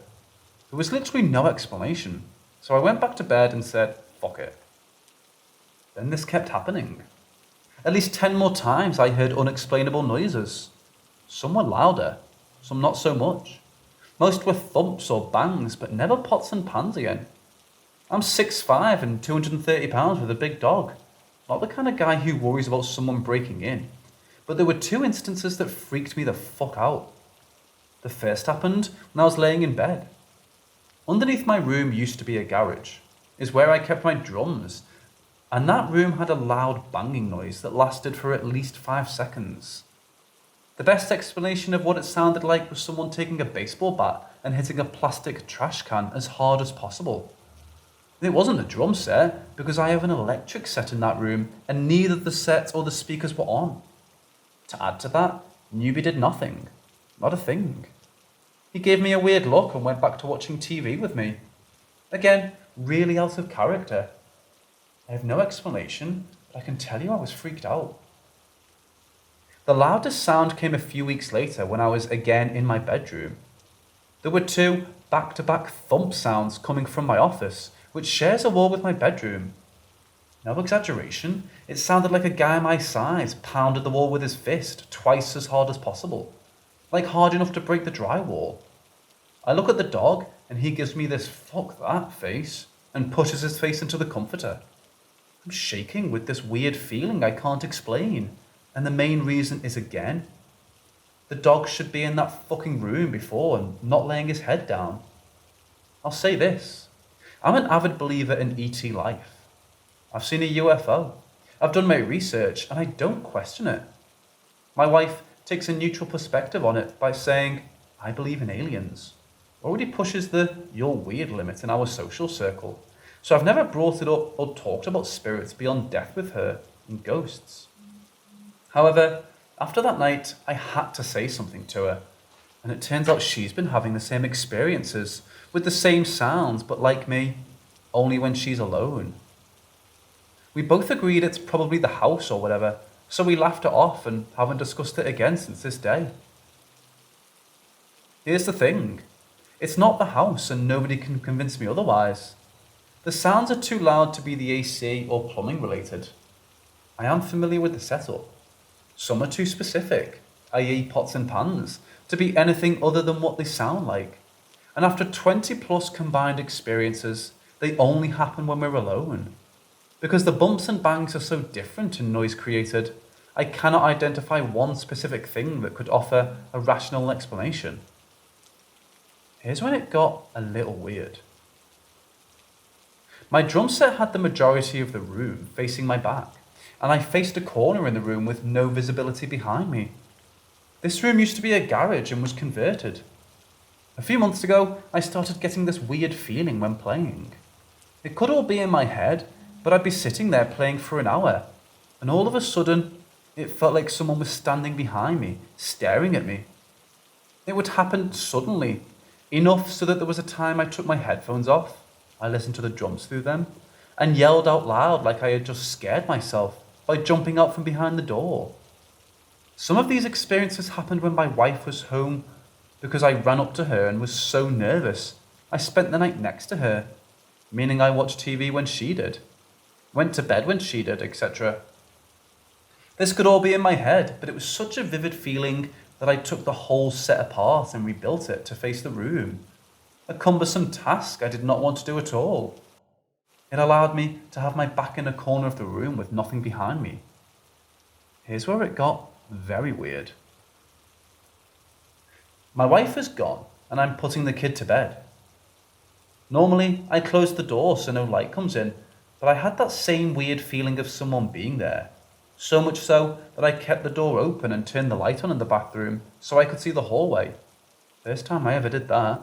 There was literally no explanation, so I went back to bed and said, fuck it. Then this kept happening. At least 10 more times I heard unexplainable noises. Some were louder, some not so much. Most were thumps or bangs, but never pots and pans again. I'm 6'5" and 230 pounds with a big dog. Not the kind of guy who worries about someone breaking in. But there were 2 instances that freaked me the fuck out. The first happened when I was laying in bed. Underneath my room used to be a garage, is where I kept my drums, and that room had a loud banging noise that lasted for at least 5 seconds. The best explanation of what it sounded like was someone taking a baseball bat and hitting a plastic trash can as hard as possible. It wasn't the drum set, because I have an electric set in that room and neither the set or the speakers were on. To add to that, Newbie did nothing. Not a thing. He gave me a weird look and went back to watching TV with me. Again, really out of character. I have no explanation, but I can tell you I was freaked out. The loudest sound came a few weeks later when I was again in my bedroom. There were 2 back-to-back thump sounds coming from my office, which shares a wall with my bedroom. No exaggeration, it sounded like a guy my size pounded the wall with his fist twice as hard as possible. Like hard enough to break the drywall. I look at the dog and he gives me this fuck that face and pushes his face into the comforter. I'm shaking with this weird feeling I can't explain, and the main reason is again, the dog should be in that fucking room before and not laying his head down. I'll say this, I'm an avid believer in ET life. I've seen a UFO. I've done my research and I don't question it. My wife takes a neutral perspective on it by saying, I believe in aliens. Already pushes the you're weird limit in our social circle. So I've never brought it up or talked about spirits beyond death with her and ghosts. However, after that night, I had to say something to her. And it turns out she's been having the same experiences with the same sounds, but like me, only when she's alone. We both agreed it's probably the house or whatever, so we laughed it off and haven't discussed it again since this day. Here's the thing. It's not the house and nobody can convince me otherwise. The sounds are too loud to be the AC or plumbing related. I am familiar with the setup. Some are too specific, i.e. pots and pans, to be anything other than what they sound like. And after 20 plus combined experiences, they only happen when we're alone. Because the bumps and bangs are so different in noise created, I cannot identify one specific thing that could offer a rational explanation. Here's when it got a little weird. My drum set had the majority of the room facing my back, and I faced a corner in the room with no visibility behind me. This room used to be a garage and was converted. A few months ago, I started getting this weird feeling when playing. It could all be in my head, but I'd be sitting there playing for an hour, and all of a sudden, it felt like someone was standing behind me, staring at me. It would happen suddenly, enough so that there was a time I took my headphones off, I listened to the drums through them, and yelled out loud like I had just scared myself by jumping out from behind the door. Some of these experiences happened when my wife was home because I ran up to her and was so nervous I spent the night next to her, meaning I watched TV when she did, went to bed when she did, etc. This could all be in my head, but it was such a vivid feeling that I took the whole set apart and rebuilt it to face the room. A cumbersome task I did not want to do at all. It allowed me to have my back in a corner of the room with nothing behind me. Here's where it got very weird. My wife is gone, and I'm putting the kid to bed. Normally, I close the door so no light comes in, but I had that same weird feeling of someone being there. So much so that I kept the door open and turned the light on in the bathroom so I could see the hallway. First time I ever did that.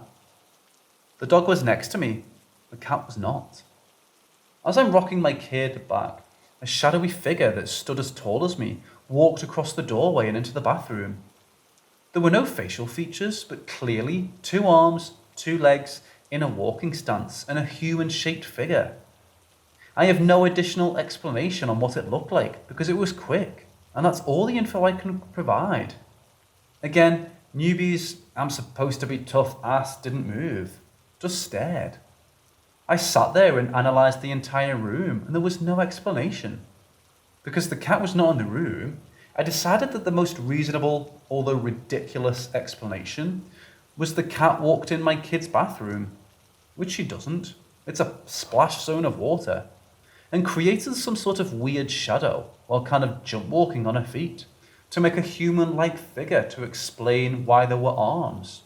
The dog was next to me. The cat was not. As I'm rocking my kid back, a shadowy figure that stood as tall as me walked across the doorway and into the bathroom. There were no facial features, but clearly 2 arms, 2 legs, in a walking stance, and a human-shaped figure. I have no additional explanation on what it looked like because it was quick, and that's all the info I can provide. Again, newbies, I'm supposed to be tough ass, didn't move, just stared. I sat there and analysed the entire room, and there was no explanation. Because the cat was not in the room, I decided that the most reasonable, although ridiculous explanation was the cat walked in my kid's bathroom, which she doesn't. It's a splash zone of water, and created some sort of weird shadow while kind of jump walking on her feet to make a human-like figure to explain why there were arms.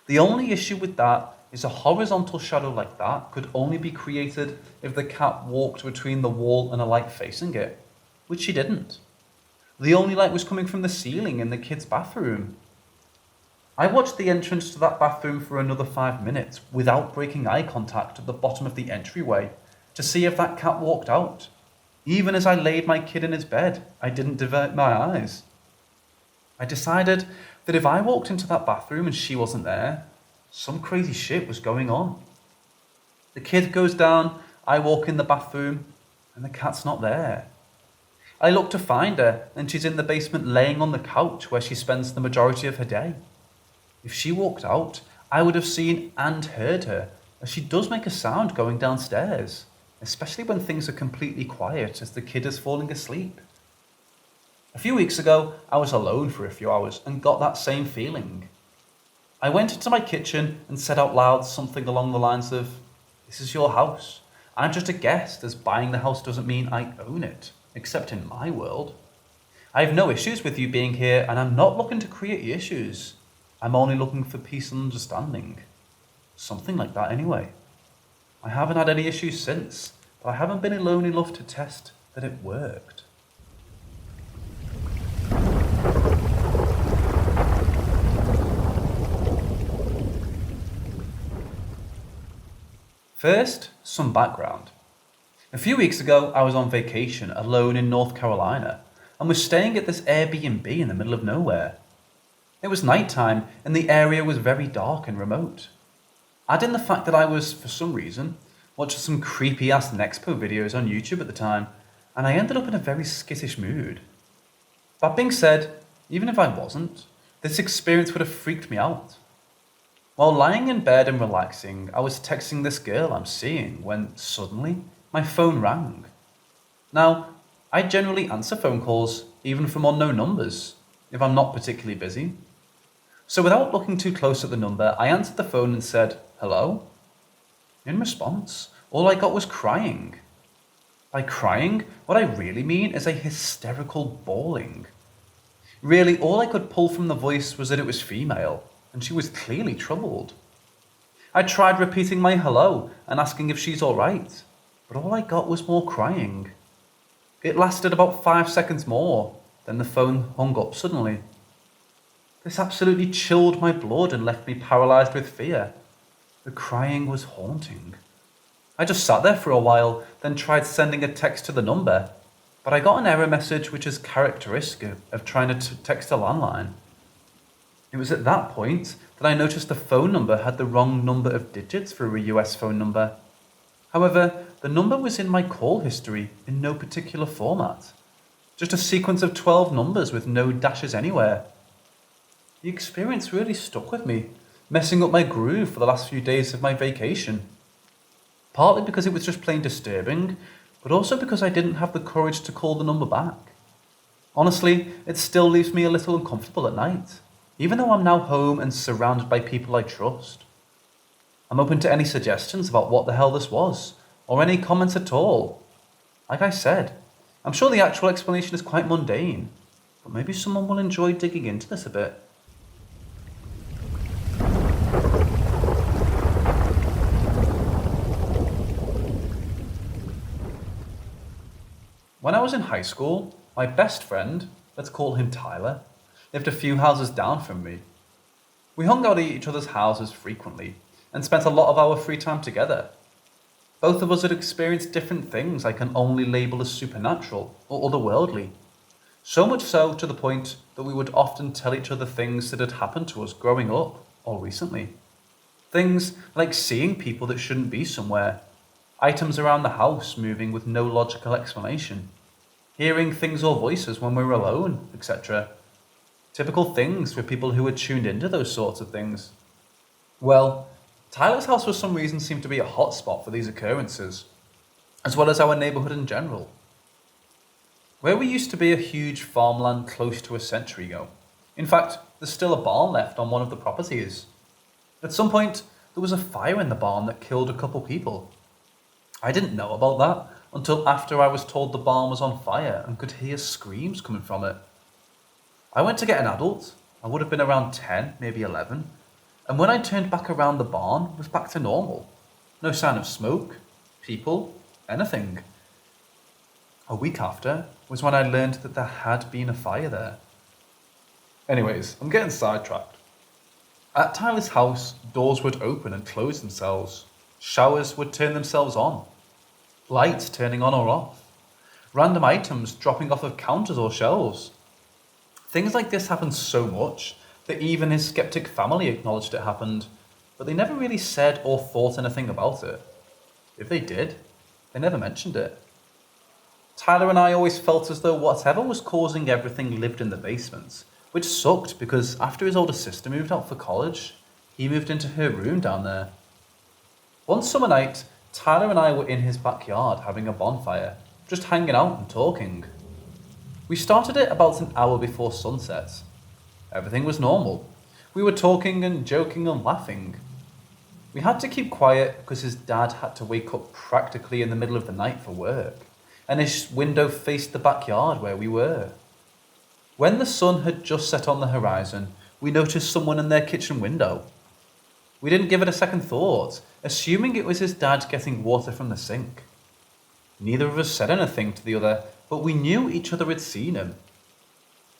The only issue with that is a horizontal shadow like that could only be created if the cat walked between the wall and a light facing it, which she didn't. The only light was coming from the ceiling in the kid's bathroom. I watched the entrance to that bathroom for another 5 minutes without breaking eye contact at the bottom of the entryway to see if that cat walked out. Even as I laid my kid in his bed, I didn't divert my eyes. I decided that if I walked into that bathroom and she wasn't there, some crazy shit was going on. The kid goes down, I walk in the bathroom, and the cat's not there. I look to find her, and she's in the basement laying on the couch where she spends the majority of her day. If she walked out, I would have seen and heard her, as she does make a sound going downstairs, especially when things are completely quiet as the kid is falling asleep. A few weeks ago, I was alone for a few hours and got that same feeling. I went into my kitchen and said out loud something along the lines of, "This is your house. I'm just a guest, as buying the house doesn't mean I own it, except in my world. I have no issues with you being here, and I'm not looking to create issues. I'm only looking for peace and understanding." Something like that anyway. I haven't had any issues since, but I haven't been alone enough to test that it worked. First, some background. A few weeks ago, I was on vacation alone in North Carolina and was staying at this Airbnb in the middle of nowhere. It was nighttime and the area was very dark and remote. Add in the fact that I was, for some reason, watching some creepy ass Nexpo videos on YouTube at the time, and I ended up in a very skittish mood. That being said, even if I wasn't, this experience would have freaked me out. While lying in bed and relaxing, I was texting this girl I'm seeing when suddenly my phone rang. Now, I generally answer phone calls, even from unknown numbers, if I'm not particularly busy. So without looking too close at the number, I answered the phone and said, "Hello?" In response, all I got was crying. By crying, what I really mean is a hysterical bawling. Really, all I could pull from the voice was that it was female, and she was clearly troubled. I tried repeating my hello and asking if she's alright, but all I got was more crying. It lasted about 5 seconds more, then the phone hung up suddenly. This absolutely chilled my blood and left me paralysed with fear. The crying was haunting. I just sat there for a while, then tried sending a text to the number, but I got an error message which is characteristic of trying to text a landline. It was at that point that I noticed the phone number had the wrong number of digits for a US phone number. However, the number was in my call history in no particular format. Just a sequence of 12 numbers with no dashes anywhere. The experience really stuck with me, messing up my groove for the last few days of my vacation. Partly because it was just plain disturbing, but also because I didn't have the courage to call the number back. Honestly, it still leaves me a little uncomfortable at night, even though I'm now home and surrounded by people I trust. I'm open to any suggestions about what the hell this was, or any comments at all. Like I said, I'm sure the actual explanation is quite mundane, but maybe someone will enjoy digging into this a bit. When I was in high school, my best friend, let's call him Tyler, lived a few houses down from me. We hung out at each other's houses frequently and spent a lot of our free time together. Both of us had experienced different things I can only label as supernatural or otherworldly. So much so to the point that we would often tell each other things that had happened to us growing up or recently. Things like seeing people that shouldn't be somewhere, items around the house moving with no logical explanation, hearing things or voices when we were alone, etc. Typical things for people who had tuned into those sorts of things. Well, Tyler's house for some reason seemed to be a hotspot for these occurrences, as well as our neighbourhood in general. Where we used to be a huge farmland close to a century ago. In fact, there's still a barn left on one of the properties. At some point, there was a fire in the barn that killed a couple people. I didn't know about that until after I was told the barn was on fire and could hear screams coming from it. I went to get an adult. I would have been around 10, maybe 11, and when I turned back around, the barn was back to normal. No sign of smoke, people, anything. A week after was when I learned that there had been a fire there. Anyways, I'm getting sidetracked. At Tyler's house, doors would open and close themselves. Showers would turn themselves on. Lights turning on or off. Random items dropping off of counters or shelves. Things like this happened so much that even his skeptic family acknowledged it happened, but they never really said or thought anything about it. If they did, they never mentioned it. Tyler and I always felt as though whatever was causing everything lived in the basement, which sucked because after his older sister moved out for college, he moved into her room down there. One summer night, Tyler and I were in his backyard having a bonfire, just hanging out and talking. We started it about an hour before sunset. Everything was normal. We were talking and joking and laughing. We had to keep quiet because his dad had to wake up practically in the middle of the night for work, and his window faced the backyard where we were. When the sun had just set on the horizon, we noticed someone in their kitchen window. We didn't give it a second thought, assuming it was his dad getting water from the sink. Neither of us said anything to the other, but we knew each other had seen him.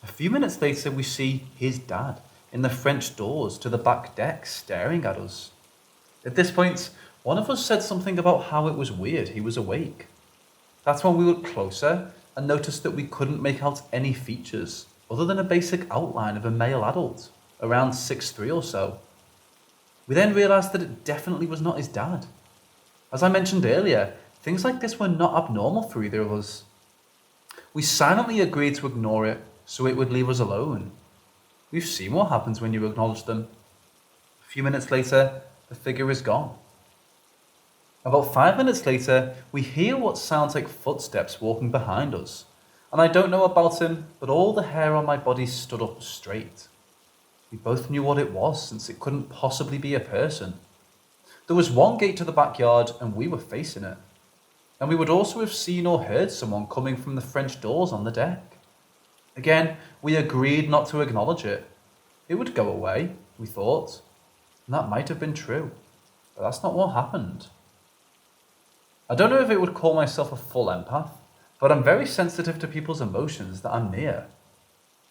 A few minutes later, we see his dad in the French doors to the back deck staring at us. At this point, one of us said something about how it was weird he was awake. That's when we looked closer and noticed that we couldn't make out any features other than a basic outline of a male adult, around 6'3" or so. We then realised that it definitely was not his dad. As I mentioned earlier, things like this were not abnormal for either of us. We silently agreed to ignore it so it would leave us alone. We've seen what happens when you acknowledge them. A few minutes later, the figure is gone. About 5 minutes later, we hear what sounds like footsteps walking behind us. And I don't know about him, but all the hair on my body stood up straight. We both knew what it was, since it couldn't possibly be a person. There was one gate to the backyard, and we were facing it. And we would also have seen or heard someone coming from the French doors on the deck. Again, we agreed not to acknowledge it. It would go away, we thought. And that might have been true, but that's not what happened. I don't know if it would call myself a full empath, but I'm very sensitive to people's emotions that I'm near.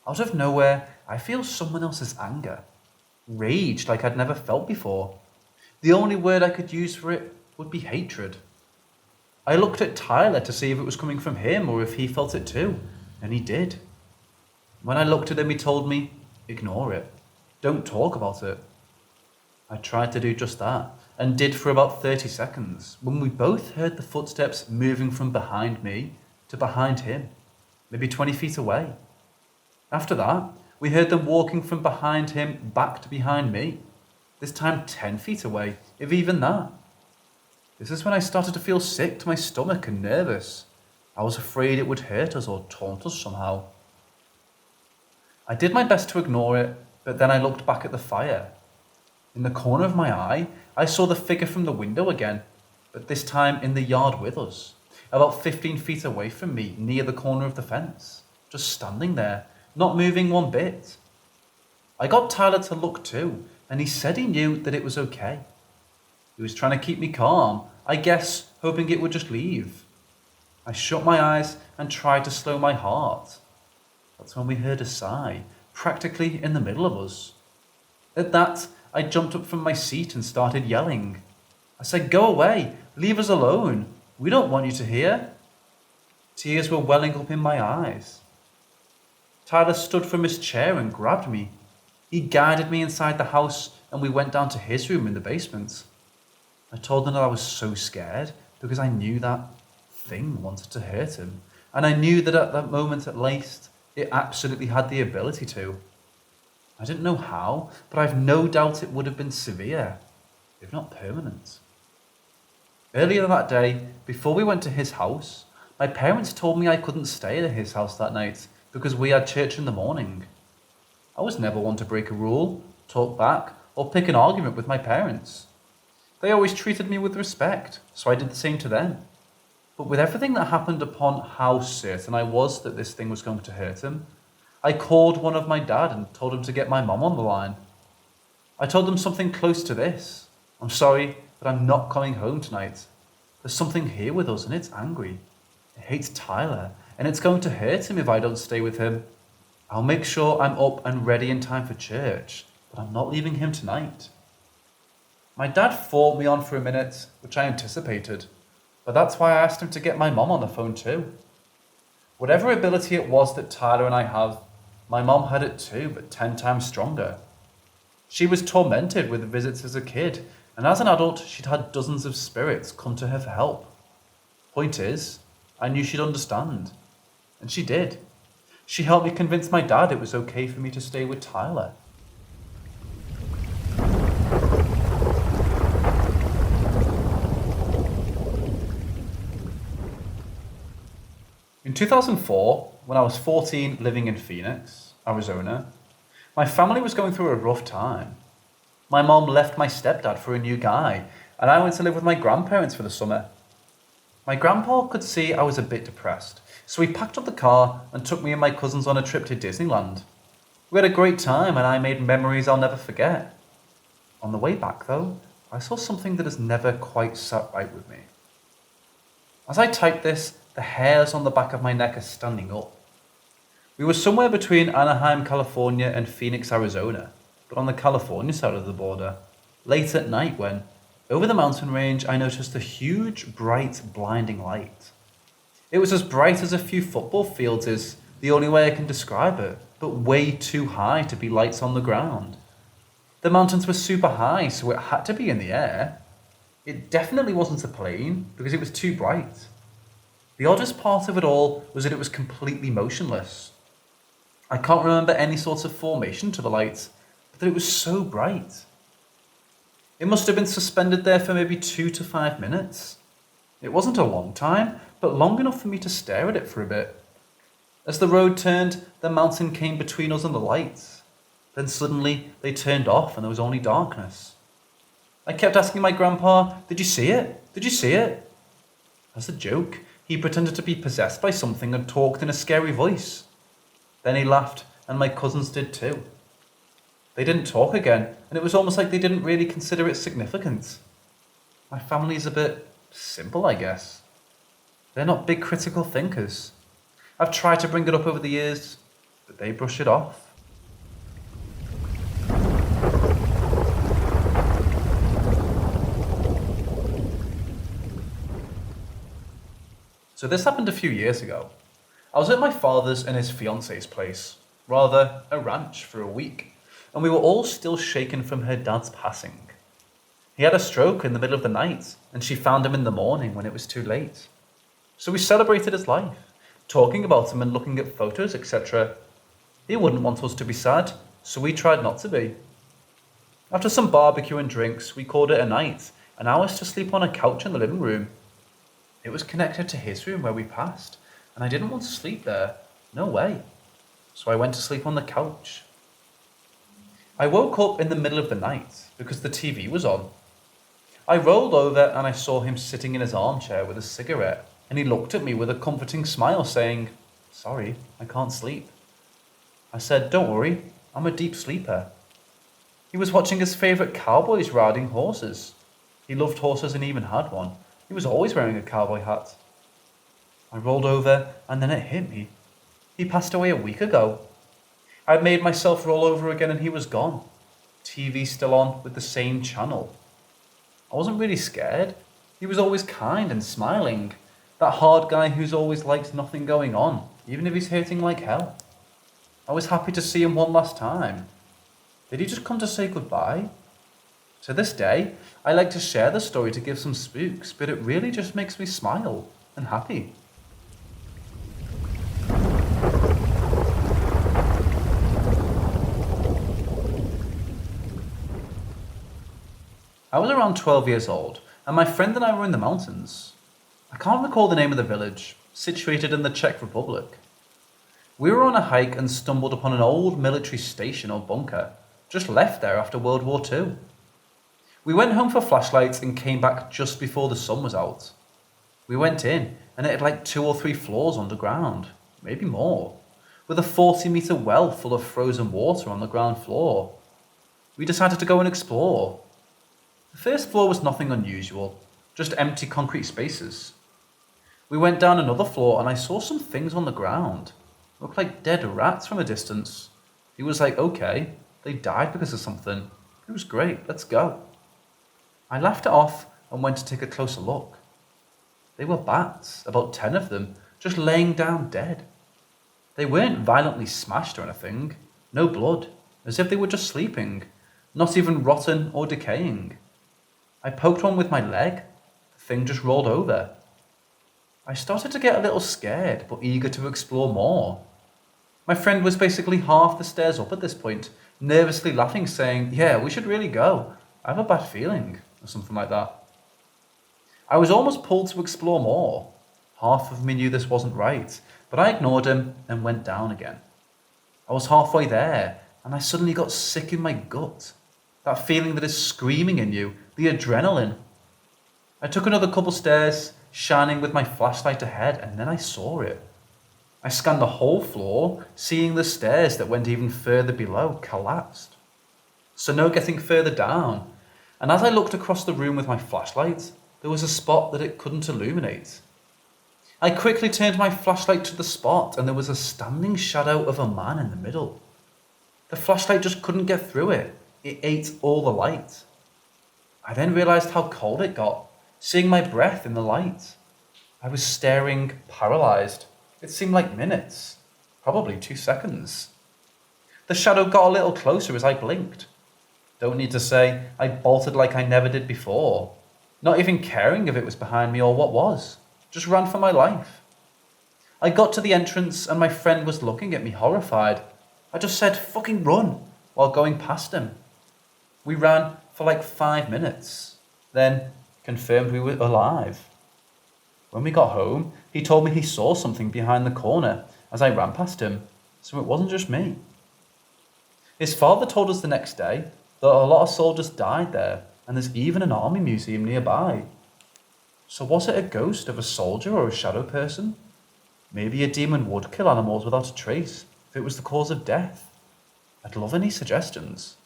Out of nowhere, I feel someone else's anger. Rage like I'd never felt before. The only word I could use for it would be hatred. I looked at Tyler to see if it was coming from him or if he felt it too, and he did. When I looked at him, he told me, "Ignore it. Don't talk about it." I tried to do just that, and did for about 30 seconds, when we both heard the footsteps moving from behind me to behind him, maybe 20 feet away. After that, we heard them walking from behind him back to behind me, this time 10 feet away, if even that. This is when I started to feel sick to my stomach and nervous. I was afraid it would hurt us or taunt us somehow. I did my best to ignore it, but then I looked back at the fire. In the corner of my eye, I saw the figure from the window again, but this time in the yard with us, about 15 feet away from me, near the corner of the fence, just standing there, not moving one bit. I got Tyler to look too, and he said he knew that it was okay. He was trying to keep me calm, I guess, hoping it would just leave. I shut my eyes and tried to slow my heart. That's when we heard a sigh, practically in the middle of us. At that, I jumped up from my seat and started yelling. I said, "Go away, leave us alone. We don't want you to hear." Tears were welling up in my eyes. Tyler stood from his chair and grabbed me. He guided me inside the house and we went down to his room in the basement. I told him that I was so scared because I knew that thing wanted to hurt him. And I knew that at that moment at least, it absolutely had the ability to. I didn't know how, but I've no doubt it would have been severe, if not permanent. Earlier that day, before we went to his house, my parents told me I couldn't stay at his house that night because we had church in the morning. I was never one to break a rule, talk back, or pick an argument with my parents. They always treated me with respect, so I did the same to them. But with everything that happened upon how certain I was that this thing was going to hurt him, I called one of my dad and told him to get my mum on the line. I told them something close to this. "I'm sorry, but I'm not coming home tonight. There's something here with us and it's angry. It hates Tyler and it's going to hurt him if I don't stay with him. I'll make sure I'm up and ready in time for church, but I'm not leaving him tonight." My dad fought me on for a minute, which I anticipated, but that's why I asked him to get my mum on the phone too. Whatever ability it was that Tyler and I have, my mum had it too, but 10 times stronger. She was tormented with visits as a kid, and as an adult, she'd had dozens of spirits come to her for help. Point is, I knew she'd understand. And she did. She helped me convince my dad it was okay for me to stay with Tyler. In 2004, when I was 14 living in Phoenix, Arizona, my family was going through a rough time. My mom left my stepdad for a new guy, and I went to live with my grandparents for the summer. My grandpa could see I was a bit depressed, so he packed up the car and took me and my cousins on a trip to Disneyland. We had a great time and I made memories I'll never forget. On the way back though, I saw something that has never quite sat right with me. As I type this, the hairs on the back of my neck are standing up. We were somewhere between Anaheim, California and Phoenix, Arizona, but on the California side of the border, late at night when, over the mountain range, I noticed a huge, bright, blinding light. It was as bright as a few football fields is the only way I can describe it, but way too high to be lights on the ground. The mountains were super high, so it had to be in the air. It definitely wasn't a plane, because it was too bright. The oddest part of it all was that it was completely motionless. I can't remember any sort of formation to the light, but that it was so bright. It must have been suspended there for maybe 2 to 5 minutes. It wasn't a long time, but long enough for me to stare at it for a bit. As the road turned, the mountain came between us and the light. Then suddenly they turned off and there was only darkness. I kept asking my grandpa, "Did you see it? Did you see it?" As a joke, he pretended to be possessed by something and talked in a scary voice. Then he laughed, and my cousins did too. They didn't talk again, and it was almost like they didn't really consider it significant. My family's a bit simple, I guess. They're not big critical thinkers. I've tried to bring it up over the years, but they brush it off. So this happened a few years ago. I was at my father's and his fiance's place, rather a ranch, for a week, and we were all still shaken from her dad's passing. He had a stroke in the middle of the night, and she found him in the morning when it was too late. So we celebrated his life, talking about him and looking at photos, etc. He wouldn't want us to be sad, so we tried not to be. After some barbecue and drinks, we called it a night, and I was to sleep on a couch in the living room. It was connected to his room where we passed, and I didn't want to sleep there. No way. So I went to sleep on the couch. I woke up in the middle of the night because the TV was on. I rolled over and I saw him sitting in his armchair with a cigarette, and he looked at me with a comforting smile saying, "Sorry, I can't sleep." I said, "Don't worry, I'm a deep sleeper." He was watching his favourite cowboys riding horses. He loved horses and even had one. He was always wearing a cowboy hat. I rolled over and then it hit me. He passed away a week ago. I made myself roll over again and he was gone. TV still on with the same channel. I wasn't really scared. He was always kind and smiling. That hard guy who's always liked nothing going on, even if he's hurting like hell. I was happy to see him one last time. Did he just come to say goodbye? To this day, I like to share the story to give some spooks, but it really just makes me smile and happy. I was around 12 years old, and my friend and I were in the mountains. I can't recall the name of the village, situated in the Czech Republic. We were on a hike and stumbled upon an old military station or bunker, just left there after World War II. We went home for flashlights and came back just before the sun was out. We went in, and it had like 2 or 3 floors underground, maybe more, with a 40-meter well full of frozen water on the ground floor. We decided to go and explore. The first floor was nothing unusual, just empty concrete spaces. We went down another floor and I saw some things on the ground. Looked like dead rats from a distance. He was like, "Okay, they died because of something. It was great, let's go." I laughed it off and went to take a closer look. They were bats, about 10 of them, just laying down dead. They weren't violently smashed or anything, no blood, as if they were just sleeping, not even rotten or decaying. I poked one with my leg, the thing just rolled over. I started to get a little scared, but eager to explore more. My friend was basically half the stairs up at this point, nervously laughing, saying, "Yeah, we should really go. I have a bad feeling," or something like that. I was almost pulled to explore more. Half of me knew this wasn't right, but I ignored him and went down again. I was halfway there, and I suddenly got sick in my gut. That feeling that is screaming in you, the adrenaline. I took another couple stairs, shining with my flashlight ahead, and then I saw it. I scanned the whole floor, seeing the stairs that went even further below collapsed. So no getting further down, and as I looked across the room with my flashlight, there was a spot that it couldn't illuminate. I quickly turned my flashlight to the spot, and there was a standing shadow of a man in the middle. The flashlight just couldn't get through it. It ate all the light. I then realized how cold it got, seeing my breath in the light. I was staring, paralyzed. It seemed like minutes, probably 2 seconds. The shadow got a little closer as I blinked. Don't need to say, I bolted like I never did before, not even caring if it was behind me or what was. Just ran for my life. I got to the entrance and my friend was looking at me horrified. I just said, "Fucking run," while going past him. We ran for like 5 minutes, then confirmed we were alive. When we got home, he told me he saw something behind the corner as I ran past him, so it wasn't just me. His father told us the next day that a lot of soldiers died there, and there's even an army museum nearby. So was it a ghost of a soldier or a shadow person? Maybe a demon would kill animals without a trace if it was the cause of death. I'd love any suggestions.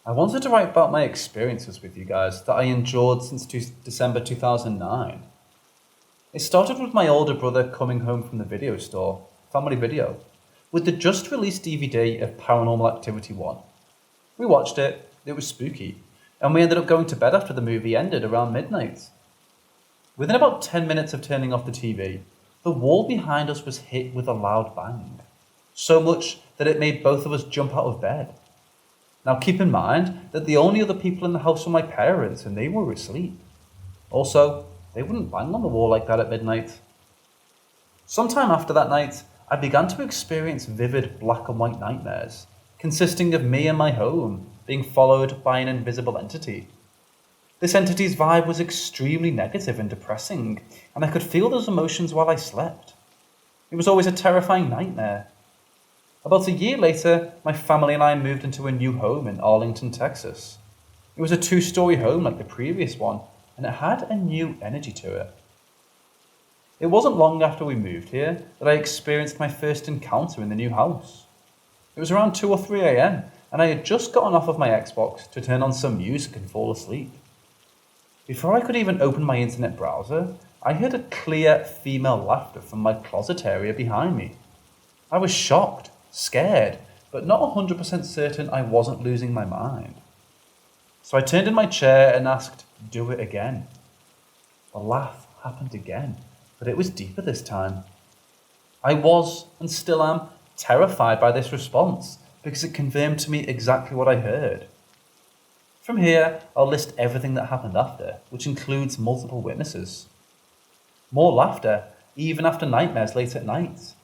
I wanted to write about my experiences with you guys that I endured since December 2009. It started with my older brother coming home from the video store, Family Video, with the just released DVD of Paranormal Activity 1. We watched it, it was spooky, and we ended up going to bed after the movie ended around midnight. Within about 10 minutes of turning off the TV, the wall behind us was hit with a loud bang, so much that it made both of us jump out of bed. Now keep in mind that the only other people in the house were my parents and they were asleep. Also, they wouldn't bang on the wall like that at midnight. Sometime after that night, I began to experience vivid black and white nightmares, consisting of me and my home being followed by an invisible entity. This entity's vibe was extremely negative and depressing, and I could feel those emotions while I slept. It was always a terrifying nightmare. About a year later, my family and I moved into a new home in Arlington, Texas. It was a 2-story home like the previous one, and it had a new energy to it. It wasn't long after we moved here that I experienced my first encounter in the new house. It was around 2 or 3 a.m., and I had just gotten off of my Xbox to turn on some music and fall asleep. Before I could even open my internet browser, I heard a clear female laughter from my closet area behind me. I was shocked, scared, but not 100% certain I wasn't losing my mind. So I turned in my chair and asked, "Do it again." The laugh happened again, but it was deeper this time. I was, and still am, terrified by this response because it confirmed to me exactly what I heard. From here, I'll list everything that happened after, which includes multiple witnesses. More laughter, even after nightmares late at night.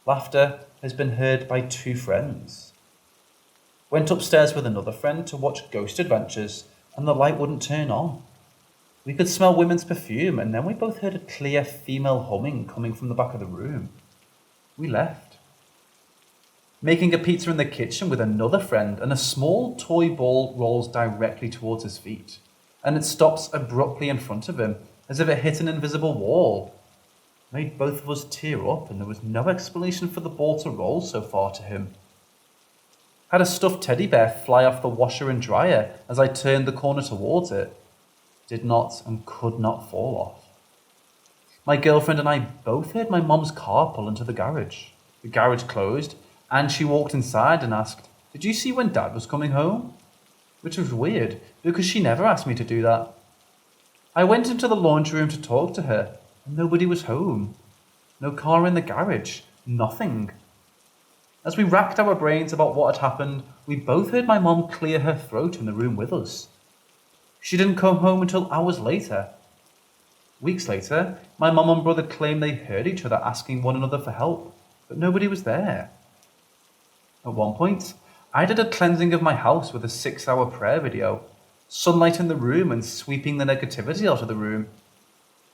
Laughter has been heard by 2 friends. Went upstairs with another friend to watch Ghost Adventures, and the light wouldn't turn on. We could smell women's perfume, and then we both heard a clear female humming coming from the back of the room. We left. Making a pizza in the kitchen with another friend, and a small toy ball rolls directly towards his feet, and it stops abruptly in front of him, as if it hit an invisible wall. Made both of us tear up, and there was no explanation for the ball to roll so far to him. Had a stuffed teddy bear fly off the washer and dryer as I turned the corner towards it. Did not and could not fall off. My girlfriend and I both heard my mom's car pull into the garage. The garage closed, and she walked inside and asked, "Did you see when Dad was coming home?" Which was weird, because she never asked me to do that. I went into the laundry room to talk to her, and nobody was home. No car in the garage, nothing. As we racked our brains about what had happened, we both heard my mom clear her throat in the room with us. She didn't come home until hours later. Weeks later, my mom and brother claimed they heard each other asking one another for help, but nobody was there. At one point, I did a cleansing of my house with a 6-hour prayer video, sunlight in the room and sweeping the negativity out of the room.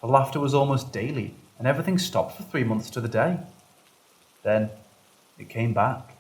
The laughter was almost daily, and everything stopped for 3 months to the day. Then, it came back.